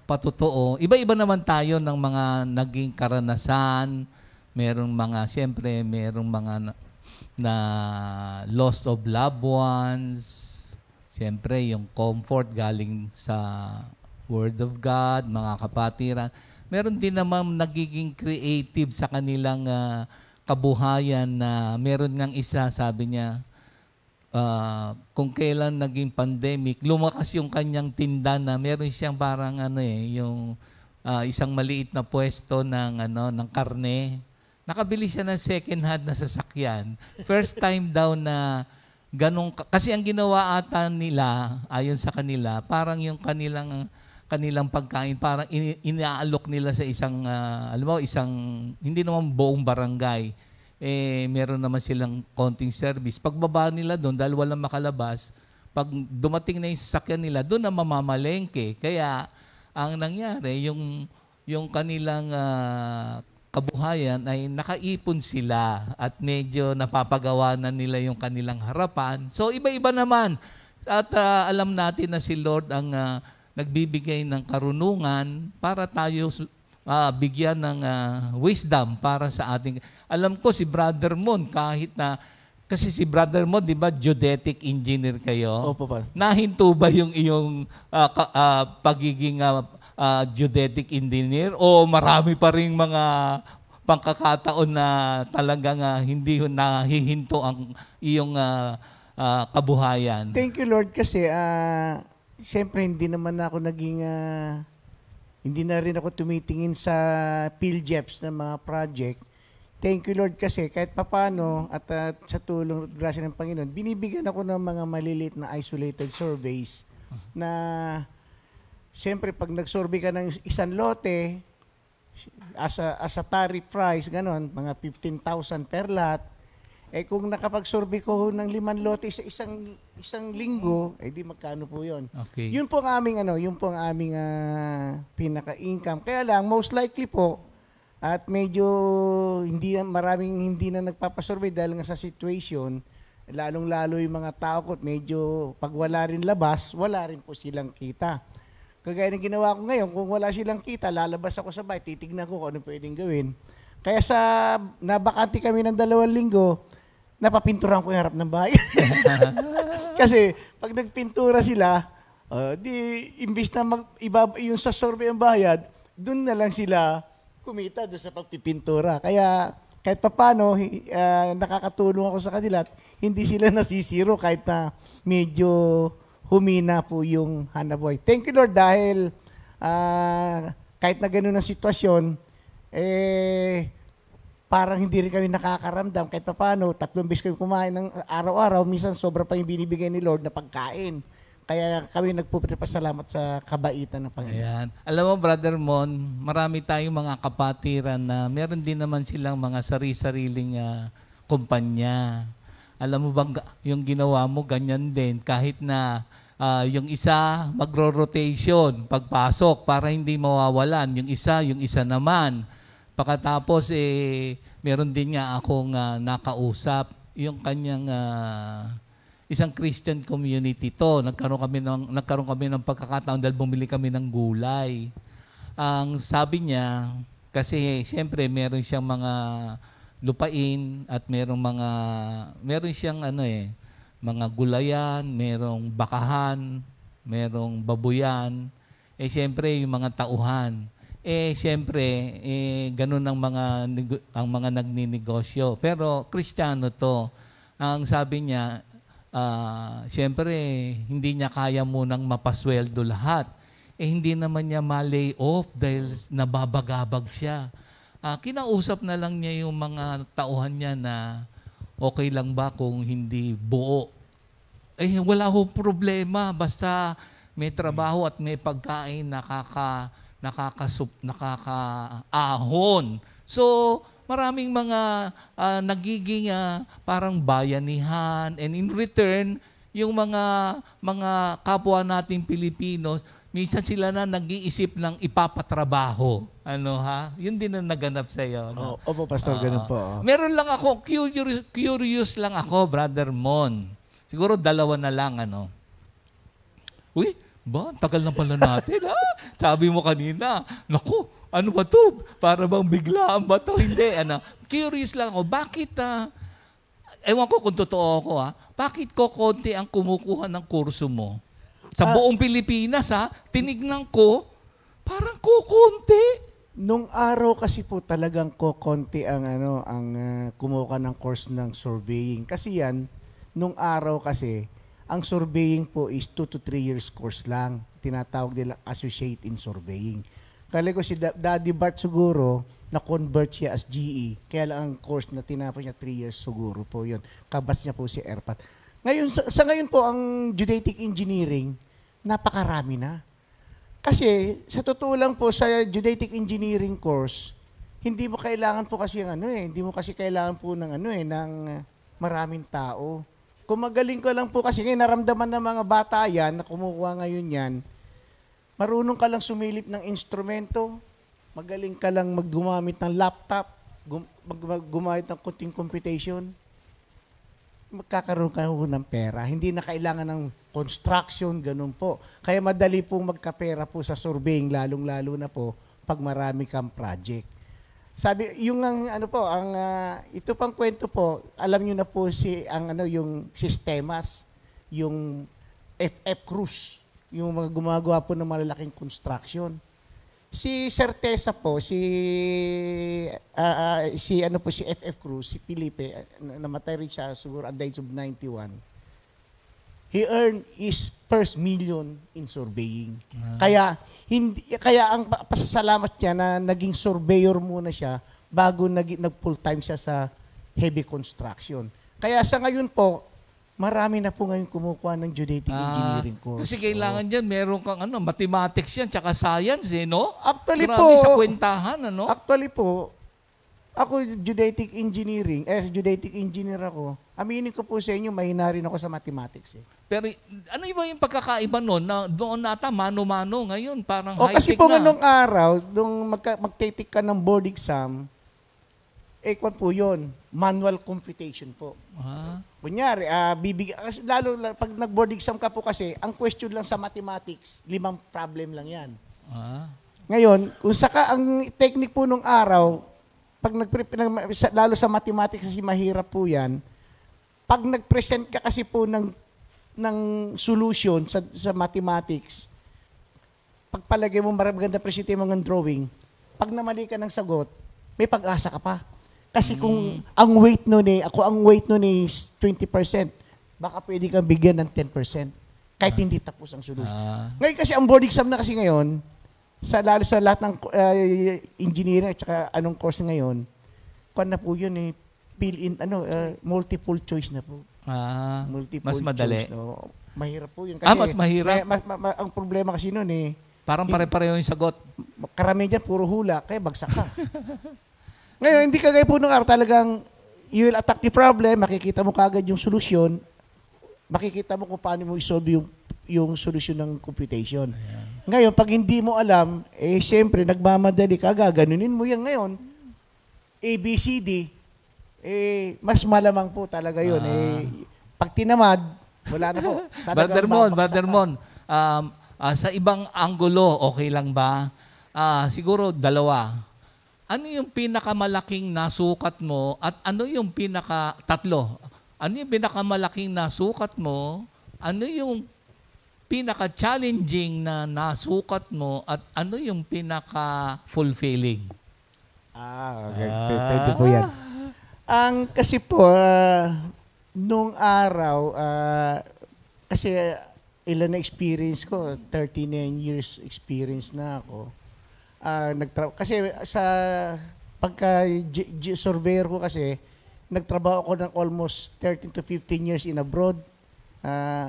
Speaker 6: patutuo, iba-iba naman tayo ng mga naging karanasan, merong mga na loss of loved ones, siyempre, yung comfort galing sa Word of God, mga kapatiran. Meron din naman nagiging creative sa kanilang kabuhayan na meron ngang isa, sabi niya, kung kailan naging pandemic, lumakas yung kanyang tinda na meron siyang parang yung isang maliit na pwesto ng karne. Nakabili siya ng second hand na sasakyan. First time daw na ganun, kasi ang ginawa ata nila, ayon sa kanila, parang yung kanilang pagkain, parang inaalok nila sa isang, hindi naman buong barangay. Meron naman silang konting service. Pagbaba nila doon, dahil walang makalabas, pag dumating na yung sasakyan nila, doon na mamamalengke. Kaya ang nangyari, yung kanilang kabuhayan ay nakaipon sila at medyo napapagawa na nila yung kanilang harapan. So iba-iba naman. At alam natin na si Lord ang nagbibigay ng karunungan para tayo bigyan ng wisdom para sa ating... Alam ko si Brother Mon, kahit na... Kasi si Brother Mon, di ba, geodetic engineer kayo?
Speaker 7: Opo, Pastor.
Speaker 6: Nahinto ba yung iyong pagiging geodetic engineer o marami pa rin mga pangkakataon na talagang hindi nahihinto ang iyong kabuhayan?
Speaker 7: Thank you, Lord, kasi siyempre hindi naman ako naging, hindi na rin ako tumitingin sa PhilJeps na mga project. Thank you, Lord, kasi kahit papano at sa tulong at grasya ng Panginoon, binibigyan ako ng mga maliliit na isolated surveys na siyempre pag nag-survey ka ng isang lote, as a tariff price, ganon, mga 15,000 per lot, kung nakapag-survey ko ng 5 lote sa isang linggo, di magkano po 'yon?
Speaker 6: Okay.
Speaker 7: Yun po ang aming pinaka-income. Kaya lang most likely po at medyo maraming hindi na nagpapasurvey dahil nga sa situation, lalong-lalo yung mga tao ko medyo pag wala rin labas, wala rin po silang kita. Kagaya ng ginawa ko ngayon, kung wala silang kita, lalabas ako sa bahay, titignan ko kung ano pwedeng gawin. Kaya nabakante kami ng 2 linggo, napapinturan ko yung harap ng bahay. Kasi pag nagpintura sila, imbis na yung sa survey ang bayad, dun na lang sila kumita doon sa pagpipintura. Kaya kahit papano, nakakatulong ako sa kanila at hindi sila nasisiro kahit na medyo humina po yung hanaboy. Thank you, Lord, dahil kahit na gano'n ang sitwasyon, parang hindi rin kami nakakaramdam. Kahit papano, 3 beses kami kumain ng araw-araw, minsan sobra pa yung binibigay ni Lord na pagkain. Kaya kami nagpupasalamat sa kabaitan ng Panginoon.
Speaker 6: Ayan. Alam mo, Brother Mon, marami tayong mga kapatiran na meron din naman silang mga sari-sariling kumpanya. Alam mo bang yung ginawa mo, ganyan din. Kahit na yung isa magro-rotation pagpasok para hindi mawawalan. Yung isa naman. Pagkatapos, meron din nga akong nakausap yung kanyang... isang Christian community to. Nagkaroon kami ng pagkakataon dahil bumili kami ng gulay. Ang sabi niya, kasi siyempre meron siyang mga lupain at meron siyang mga gulayan, merong bakahan, merong babuyan, siyempre yung mga tauhan. Siyempre, ganun ang mga nagninegosyo. Pero Kristiyano to. Ang sabi niya, siyempre, hindi niya kaya munang mapasweldo lahat. Hindi naman niya ma-lay off dahil nababagabag siya. Kinausap na lang niya yung mga tauhan niya na okay lang ba kung hindi buo. Wala ho problema. Basta may trabaho at may pagkain, nakakaahon. So, maraming mga nagiging parang bayanihan, and in return, yung mga kapwa nating Pilipinos, minsan sila na nag-iisip ng ipapatrabaho. Yun din ang naganap sa iyo. No?
Speaker 7: Opo, Pastor, ganun po.
Speaker 6: Meron lang ako, curious lang ako, Brother Mon. Siguro 2 na lang, Uy, tagal na pala natin, Sabi mo kanina, naku, ano ba to? Para bang biglaan ba to? Hindi, Curious lang ako, bakit, ewan ko kung totoo ako, bakit ko konti ang kumukuha ng kurso mo? Sa buong Pilipinas, tinignan ko, parang kukunti.
Speaker 7: Nung araw kasi po talagang kokonti ang kumuha ng course ng surveying. Kasi yan, nung araw kasi, ang surveying po is 2 to 3 years course lang. Tinatawag nila associate in surveying. Kala ko si Daddy Bart siguro, na-convert siya as GE. Kaya lang ang course na tinapos niya 3 years siguro po yun. Kabas niya po si ERPAT. Ngayon, sa ngayon po, ang geodetic engineering, napakarami na. Kasi, sa totoo lang po, sa geodetic engineering course, hindi mo kailangan po kasi hindi mo kasi kailangan po ng ng maraming tao. kung magaling ka lang po kasi ngayon naramdaman ng mga bata yan na kumukuha ngayon yan, marunong ka lang sumilip ng instrumento, magaling ka lang maggumamit ng laptop, gumamit ng kunting computation, magkakaroon ka ng pera. Hindi na kailangan ng construction, ganun po. Kaya madali pong magkapera po sa surveying, lalong-lalo na po pag marami kang project. Sabi, yung ito pang kwento po, alam niyo na po yung sistemas, yung FF Cruz, yung mga gumagawa po ng malalaking construction. Si Certeza po, si FF Cruz, si Felipe, namatay rin siya siguro at the age of 91. He earned his first million in surveying. Kaya ang pasasalamat niya na naging surveyor muna siya bago nag full-time siya sa heavy construction. Kaya sa ngayon po, marami na po ngayon kumukuha ng geodetic engineering course.
Speaker 6: Kasi kailangan dyan, meron kang mathematics yan, tsaka science, no?
Speaker 7: Actually
Speaker 6: grabe
Speaker 7: po,
Speaker 6: sa kwentahan, ano?
Speaker 7: Actually po, ako geodetic engineering, geodetic engineer ako. Aminin ko po sa inyo, mahina rin ako sa mathematics.
Speaker 6: Pero ano yung pagkakaiba noon? Na doon nata mano-mano, ngayon parang
Speaker 7: kasi
Speaker 6: high-tech
Speaker 7: po
Speaker 6: na.
Speaker 7: nung araw, nung mag-take ka ng board exam, kwan po yun, manual computation po. Kunyari, lalo pag nag-board exam ka po kasi, ang question lang sa mathematics, 5 problem lang yan. Ngayon, kung ang technique po nung araw, pag lalo sa mathematics kasi mahirap po yan, pag nag-present ka kasi po ng solution sa mathematics, pagpalagay mo maganda presente mo ng drawing, pag namali ka ng sagot, may pag-asa ka pa. Kasi kung ang weight nun is 20%, baka pwede kang bigyan ng 10%. Kahit hindi tapos ang solution. Ngayon kasi ang board exam na kasi ngayon, lalo sa lahat ng engineering at saka anong course ngayon, kung na po yun multiple choice na po. Multiple
Speaker 6: mas madali.
Speaker 7: Choice, no? Mahirap po yun. Kasi
Speaker 6: mas mahirap?
Speaker 7: Ang problema kasi nun
Speaker 6: parang pare-pareho yung sagot.
Speaker 7: Karamihan dyan, puro hula, kaya bagsak ka. Ngayon, hindi kagaya po nung araw, talagang you will attack the problem, makikita mo kagad yung solusyon, makikita mo kung paano mo isolve yung solusyon ng computation. Ngayon, pag hindi mo alam, siyempre, nagmamadali ka, gaganunin mo yan ngayon. ABCD, mas malamang po talaga yun. Pag tinamad, wala na po.
Speaker 6: Brother Mon, sa ibang anggulo, okay lang ba? Siguro 2. Ano yung pinakamalaking nasukat mo at ano yung tatlo? Ano yung pinakamalaking nasukat mo? Ano yung pinaka-challenging na nasukat mo at ano yung pinaka-fulfilling?
Speaker 7: Okay. Pwede po yan. Kasi po, nung araw, kasi ilan na experience ko, 39 years experience na ako. Kasi sa pagka-surveyor ko kasi, nagtrabaho ako ng almost 13 to 15 years in abroad.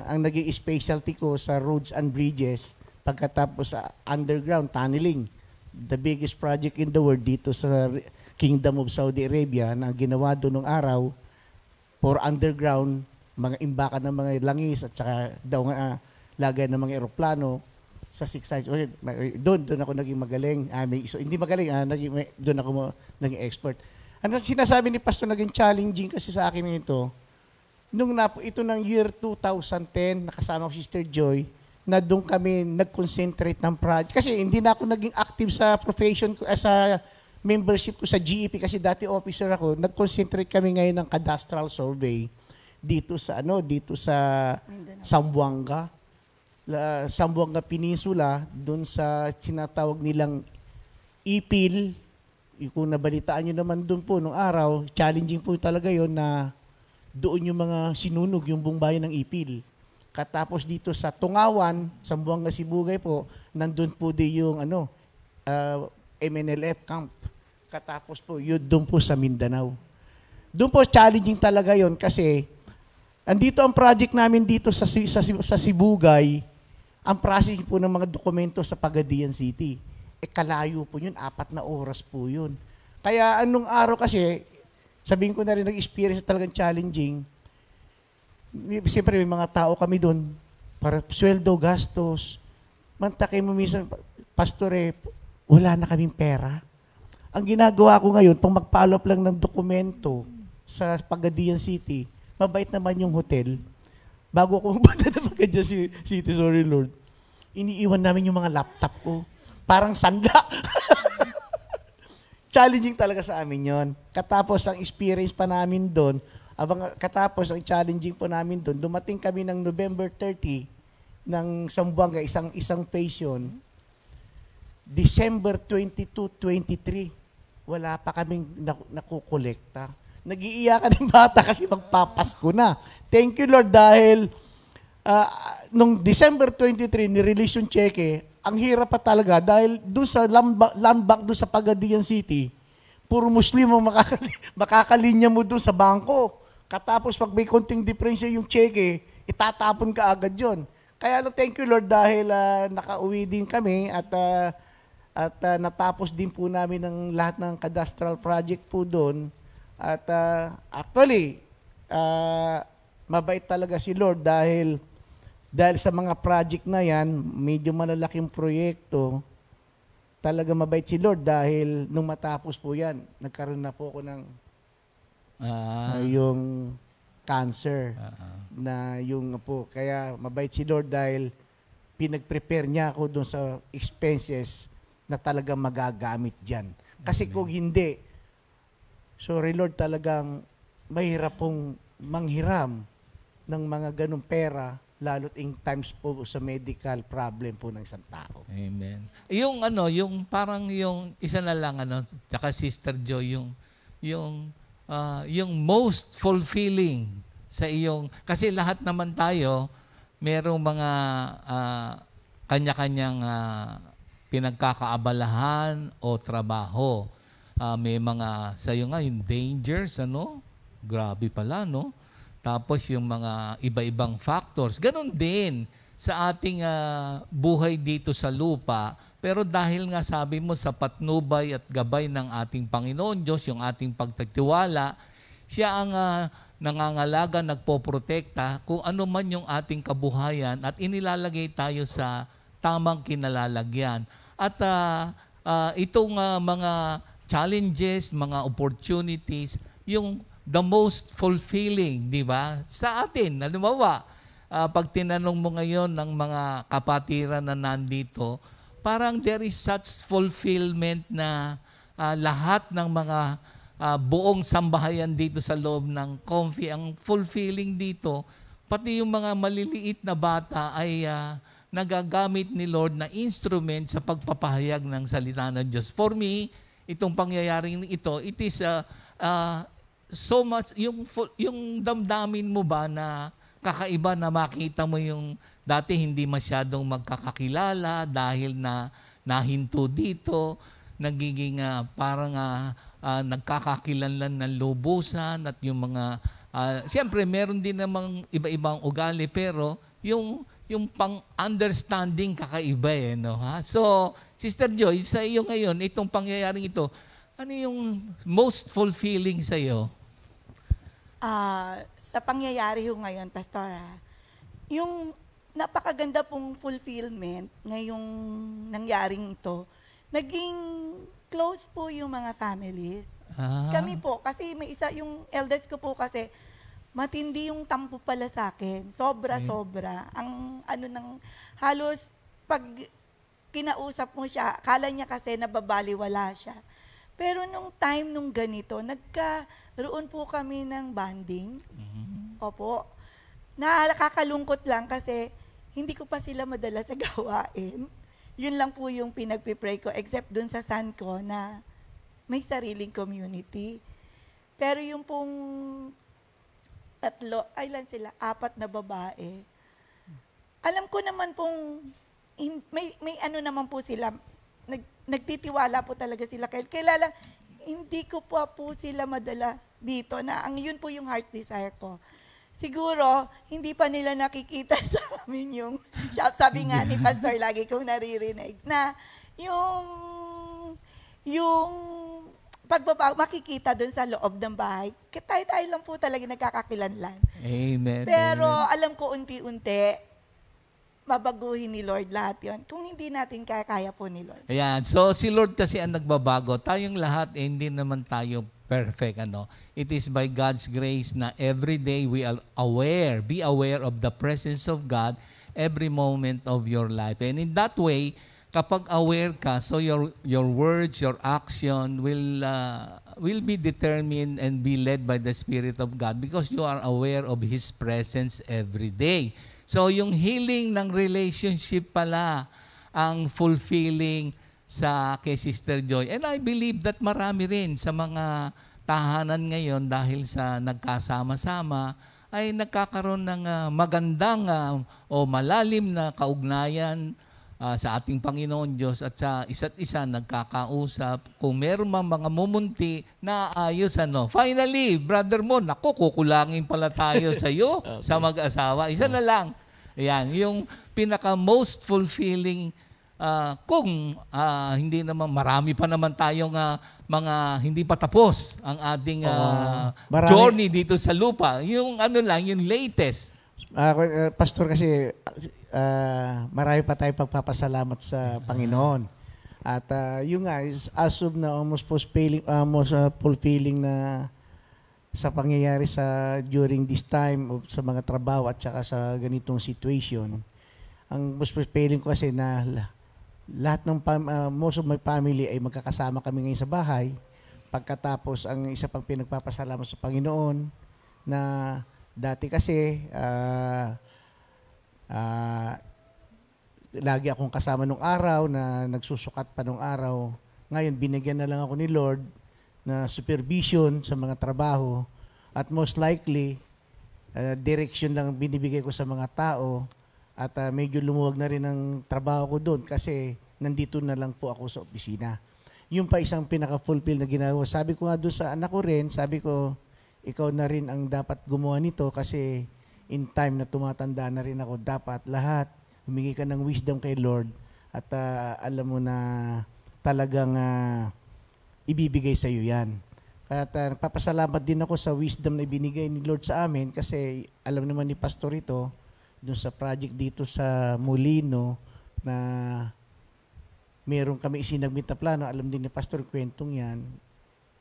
Speaker 7: Ang naging specialty ko sa roads and bridges, pagkatapos sa underground tunneling. The biggest project in the world dito sa Kingdom of Saudi Arabia na ginawa doon nung araw for underground, mga imbakan ng mga langis at saka lagay ng mga eroplano sa 6 sites. Doon ako naging magaling. Hindi magaling, doon ako naging expert. Ano sinasabi ni Pastor naging challenging kasi sa akin ito, ito ng year 2010, nakasama ko si Sister Joy, na doon kami nag-concentrate ng project. Kasi hindi na ako naging active sa profession ko, sa membership ko sa GEP kasi dati officer ako. Nag-concentrate kami ngayon ng cadastral survey dito sa Zamboanga. Zamboanga Peninsula, doon sa sinatawag nilang Ipil. Kung nabalitaan nyo naman doon po nung araw, challenging po talaga yon na doon yung mga sinunog, yung buong bayan ng Ipil. Katapos dito sa Tungawan, Zamboanga Sibugay po, nandun po din yung MNLF camp. Katapos po, yun doon po sa Mindanao. Doon po challenging talaga yon kasi andito ang project namin dito sa Sibugay, ang processing po ng mga dokumento sa Pagadian City. Kalayo po yun, 4 na oras po yun. Kaya anong araw kasi, sabihin ko na rin, nag-experience talagang challenging, siyempre may mga tao kami doon para sweldo, gastos. Mantakay mo minsan, pastore, wala na kaming pera. Ang ginagawa ko ngayon, pang mag-follow up lang ng dokumento sa Pagadian City, mabait naman yung hotel. Bago ako pumunta na Pagadian City, sorry Lord, iniiwan namin yung mga laptop ko. Parang sanda. Challenging talaga sa amin yon. Katapos ang experience pa namin doon, katapos ang challenging po namin doon, dumating kami ng November 30 ng Zamboanga, isang phase yun. December 22, 23, wala pa kaming nakukolekta. Nag-iiyakan ng bata kasi magpapasko na. Thank you Lord dahil nung December 23, nirelease yung cheque, ang hirap pa talaga dahil doon sa land bank doon sa Pagadian City, puro Muslim ang makakalinya mo doon sa bangko. Katapos pag may konting diferensya yung cheque, itatapon ka agad yon. Kaya thank you Lord dahil nakauwi din kami at natapos din po namin ng lahat ng cadastral project po doon. At actually, mabait talaga si Lord dahil sa mga project na yan, medyo malalaking proyekto, talaga mabait si Lord dahil nung matapos po yan, nagkaroon na po ako ng yung cancer na yung po. Kaya mabait si Lord dahil pinag-prepare niya ako doon sa expenses na talaga magagamit dyan. Kasi kung hindi, sorry Lord, talagang mahirap pong manghiram ng mga ganong pera lalo't in times po sa medical problem po ng isang tao.
Speaker 6: Amen. Yung parang yung isa na lang tsaka Sister Joy, yung most fulfilling sa iyong, kasi lahat naman tayo merong mga kanya-kanyang pinagkakaabalahan o trabaho. May mga sa'yo nga yung dangers, grabe pala, no? Tapos yung mga iba-ibang factors. Ganon din sa ating buhay dito sa lupa. Pero dahil nga sabi mo sa patnubay at gabay ng ating Panginoon Diyos, yung ating pagtitiwala, siya ang nangangalaga, nagpoprotekta kung ano man yung ating kabuhayan at inilalagay tayo sa tamang kinalalagyan. At itong mga challenges, mga opportunities, yung the most fulfilling, di ba? Sa atin, halimbawa, pag tinanong mo ngayon ng mga kapatiran na nandito, parang there is such fulfillment na lahat ng mga buong sambahayan dito sa loob ng Comfy, ang fulfilling dito, pati yung mga maliliit na bata ay nagagamit ni Lord na instrument sa pagpapahayag ng salita ng Diyos. For me, itong pangyayaring ito, it is so much, yung damdamin mo ba na kakaiba na makita mo yung dati hindi masyadong magkakakilala dahil na nahinto dito, nagiging parang nagkakakilanlan ng lubusan at yung mga, siyempre meron din namang iba-ibang ugali pero yung pang-understanding kakaiba no? Ha? So, Sister Joy, sa iyo ngayon, itong pangyayaring ito, ano yung most fulfilling sa iyo?
Speaker 1: Sa pangyayari ho ngayon, Pastora, yung napakaganda pong fulfillment ngayong nangyaring ito, naging close po yung mga families. Kami po, kasi may isa, yung eldest ko po kasi, matindi yung tampo pala sa akin. Sobra-sobra. Ang halos pag kinausap mo siya, akala niya kasi nababaliwala siya. Pero nung time nung ganito, nagkaroon po kami ng bonding. Opo. Nakakalungkot lang kasi hindi ko pa sila madala sa gawain. Yun lang po yung pinagpipray ko, except dun sa son ko na may sariling community. Pero yung pong apat na babae, alam ko naman pong, may ano naman po sila, nagtitiwala po talaga sila. Kaya lang, hindi ko pa po sila madala dito na yun po yung heart desire ko. Siguro, hindi pa nila nakikita sa amin yung, sabi nga ni Pastor lagi kong naririnig, na yung pagbaba, makikita dun sa loob ng bahay, tayo lang po talaga nagkakakilanlan.
Speaker 6: Amen.
Speaker 1: Pero
Speaker 6: Amen.
Speaker 1: alam ko unti-unti, babaguhin ni Lord lahat yon. Kung hindi natin kaya po ni Lord.
Speaker 6: Ayan. So, si Lord kasi ang nagbabago. Tayong lahat, hindi naman tayo perfect. It is by God's grace na every day we are aware, be aware of the presence of God every moment of your life. And in that way, kapag aware ka, so your words, your action will be determined and be led by the Spirit of God because you are aware of His presence every day. So yung healing ng relationship pala ang fulfilling sa kay Sister Joy. And I believe that marami rin sa mga tahanan ngayon dahil sa nagkasama-sama ay nagkakaroon ng magandang o malalim na kaugnayan sa ating Panginoon Diyos at sa isa't isa nagkakausap. Kung meron mang mga mumunti na ayos Finally, Brother Mon, kukulangin pala tayo sa iyo sa mag-asawa. Isa na lang. Ayan, yung pinaka most fulfilling kung hindi naman marami pa naman tayong mga hindi pa tapos ang ating journey dito sa lupa. Yung yung latest.
Speaker 7: Pastor, kasi marami pa tayong pagpapasalamat sa Panginoon. At yung nga, is as of na almost fulfilling na sa pangyayari during this time of, sa mga trabaho at saka sa ganitong situation. Ang most fulfilling ko kasi na lahat ng most of my family ay magkakasama kami ngayon sa bahay. Pagkatapos, ang isa pang pinagpapasalamat sa Panginoon na dati kasi lagi akong kasama nung araw na nagsusukat pa nung araw. Ngayon, binigyan na lang ako ni Lord na supervision sa mga trabaho at most likely, direction lang binibigay ko sa mga tao at medyo lumuwag na rin ang trabaho ko doon kasi nandito na lang po ako sa opisina. Yung pa isang pinaka-fulfill na ginagawa. Sabi ko nga doon sa anak ko rin, sabi ko, ikaw na rin ang dapat gumawa nito kasi in time na tumatanda na rin ako, dapat lahat humingi ka ng wisdom kay Lord at alam mo na talagang ibibigay sa iyo yan. Kaya papasalamat din ako sa wisdom na ibinigay ni Lord sa amin kasi alam naman ni Pastor ito, doon sa project dito sa Molino na meron kami isinagmit na plano, alam din ni Pastor kwentong yan,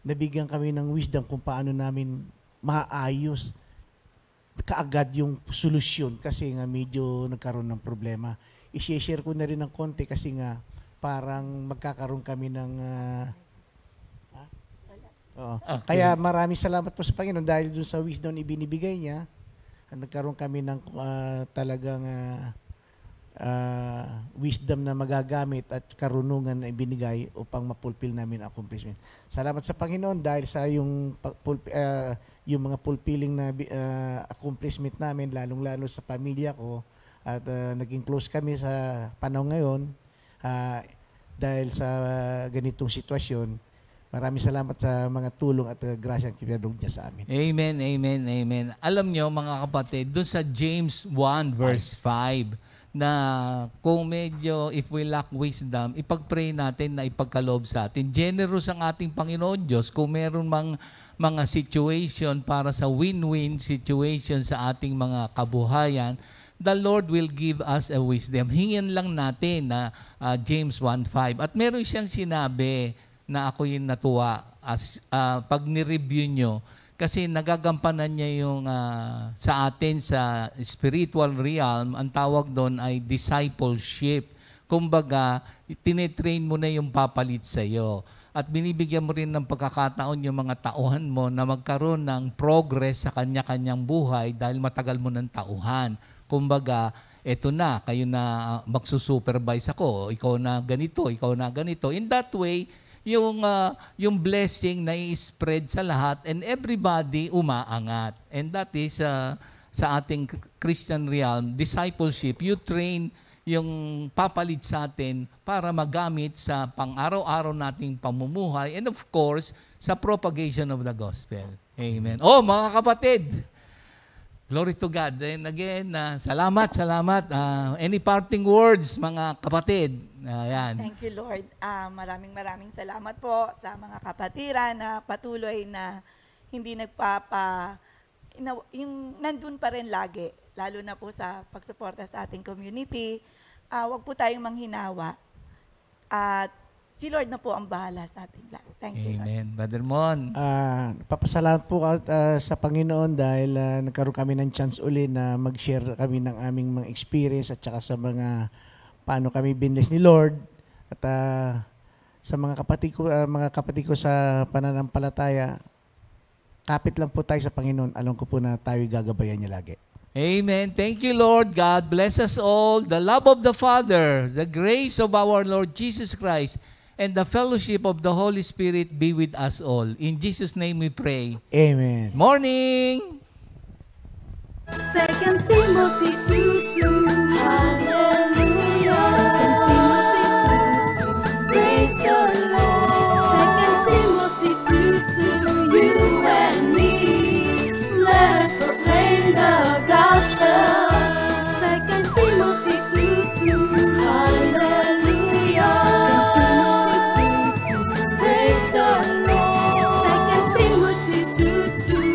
Speaker 7: nabigyan kami ng wisdom kung paano namin maayos kaagad yung solusyon kasi nga medyo nagkaroon ng problema. I-share ko na rin ng konti kasi nga parang magkakaroon kami ng
Speaker 6: Okay.
Speaker 7: Kaya maraming salamat po sa Panginoon dahil dun sa wisdom na ibinibigay niya, nagkaroon kami ng talagang wisdom na magagamit at karunungan na ibinigay upang mapulpil namin ang accomplishment. Salamat sa Panginoon dahil sa yung mga fulfilling na accomplishment namin, lalong-lalo sa pamilya ko at naging close kami sa panahon ngayon dahil sa ganitong sitwasyon. Maraming salamat sa mga tulong at grasyang kinadog niya sa amin.
Speaker 6: Amen, amen, amen. Alam nyo mga kapatid, doon sa James 1 verse 5, na kung medyo if we lack wisdom, ipag-pray natin na ipagkaloob sa atin. Generous ang ating Panginoon Diyos kung meron mang mga situation para sa win-win situation sa ating mga kabuhayan, the Lord will give us a wisdom. Hingin lang natin na James 1:5. At meron siyang sinabi na ako yung natuwa pag ni-review nyo kasi nagagampanan niya yung sa atin sa spiritual realm, ang tawag doon ay discipleship. Kumbaga, tinetrain mo na yung papalit sa iyo. At binibigyan mo rin ng pagkakataon yung mga tauhan mo na magkaroon ng progress sa kanya-kanyang buhay dahil matagal mo ng tauhan. Kumbaga, eto na, kayo na magsusupervise ako, ikaw na ganito, ikaw na ganito. In that way, yung blessing na i-spread sa lahat and everybody umaangat. And that is sa ating Christian realm, discipleship. You train yung papalit sa atin para magamit sa pang-araw-araw nating pamumuhay and of course, sa propagation of the gospel. Amen. Oh, mga kapatid, glory to God. And again, salamat. Any parting words, mga kapatid? Ayan.
Speaker 1: Thank you, Lord. Maraming salamat po sa mga kapatiran na patuloy na hindi yung nandun pa rin lagi, lalo na po sa pagsuporta sa ating community. Huwag po tayong manghinawa. At si Lord na po ang bahala sa ating lahat. Thank you, Lord.
Speaker 6: Amen. Brother Mon.
Speaker 7: Papasalamat po sa Panginoon dahil nagkaroon kami ng chance uli na mag-share kami ng aming mga experience at saka sa mga paano kami binless ni Lord. At sa mga kapatid ko sa pananampalataya, kapit lang po tayo sa Panginoon. Alam ko po na tayo gagabayan niya lagi.
Speaker 6: Amen. Thank you, Lord. God bless us all. The love of the Father, the grace of our Lord Jesus Christ, and the fellowship of the Holy Spirit be with us all. In Jesus' name we pray.
Speaker 7: Amen.
Speaker 6: Morning!
Speaker 2: 2 Timothy 2:2. Hallelujah. 2 Timothy 2:2. Praise the Lord. 2 Timothy 2:2. You and me, let us proclaim the gospel. 2 Timothy 2:2. Hallelujah. 2 Timothy 2:2. Praise the Lord. 2 Timothy 2:2.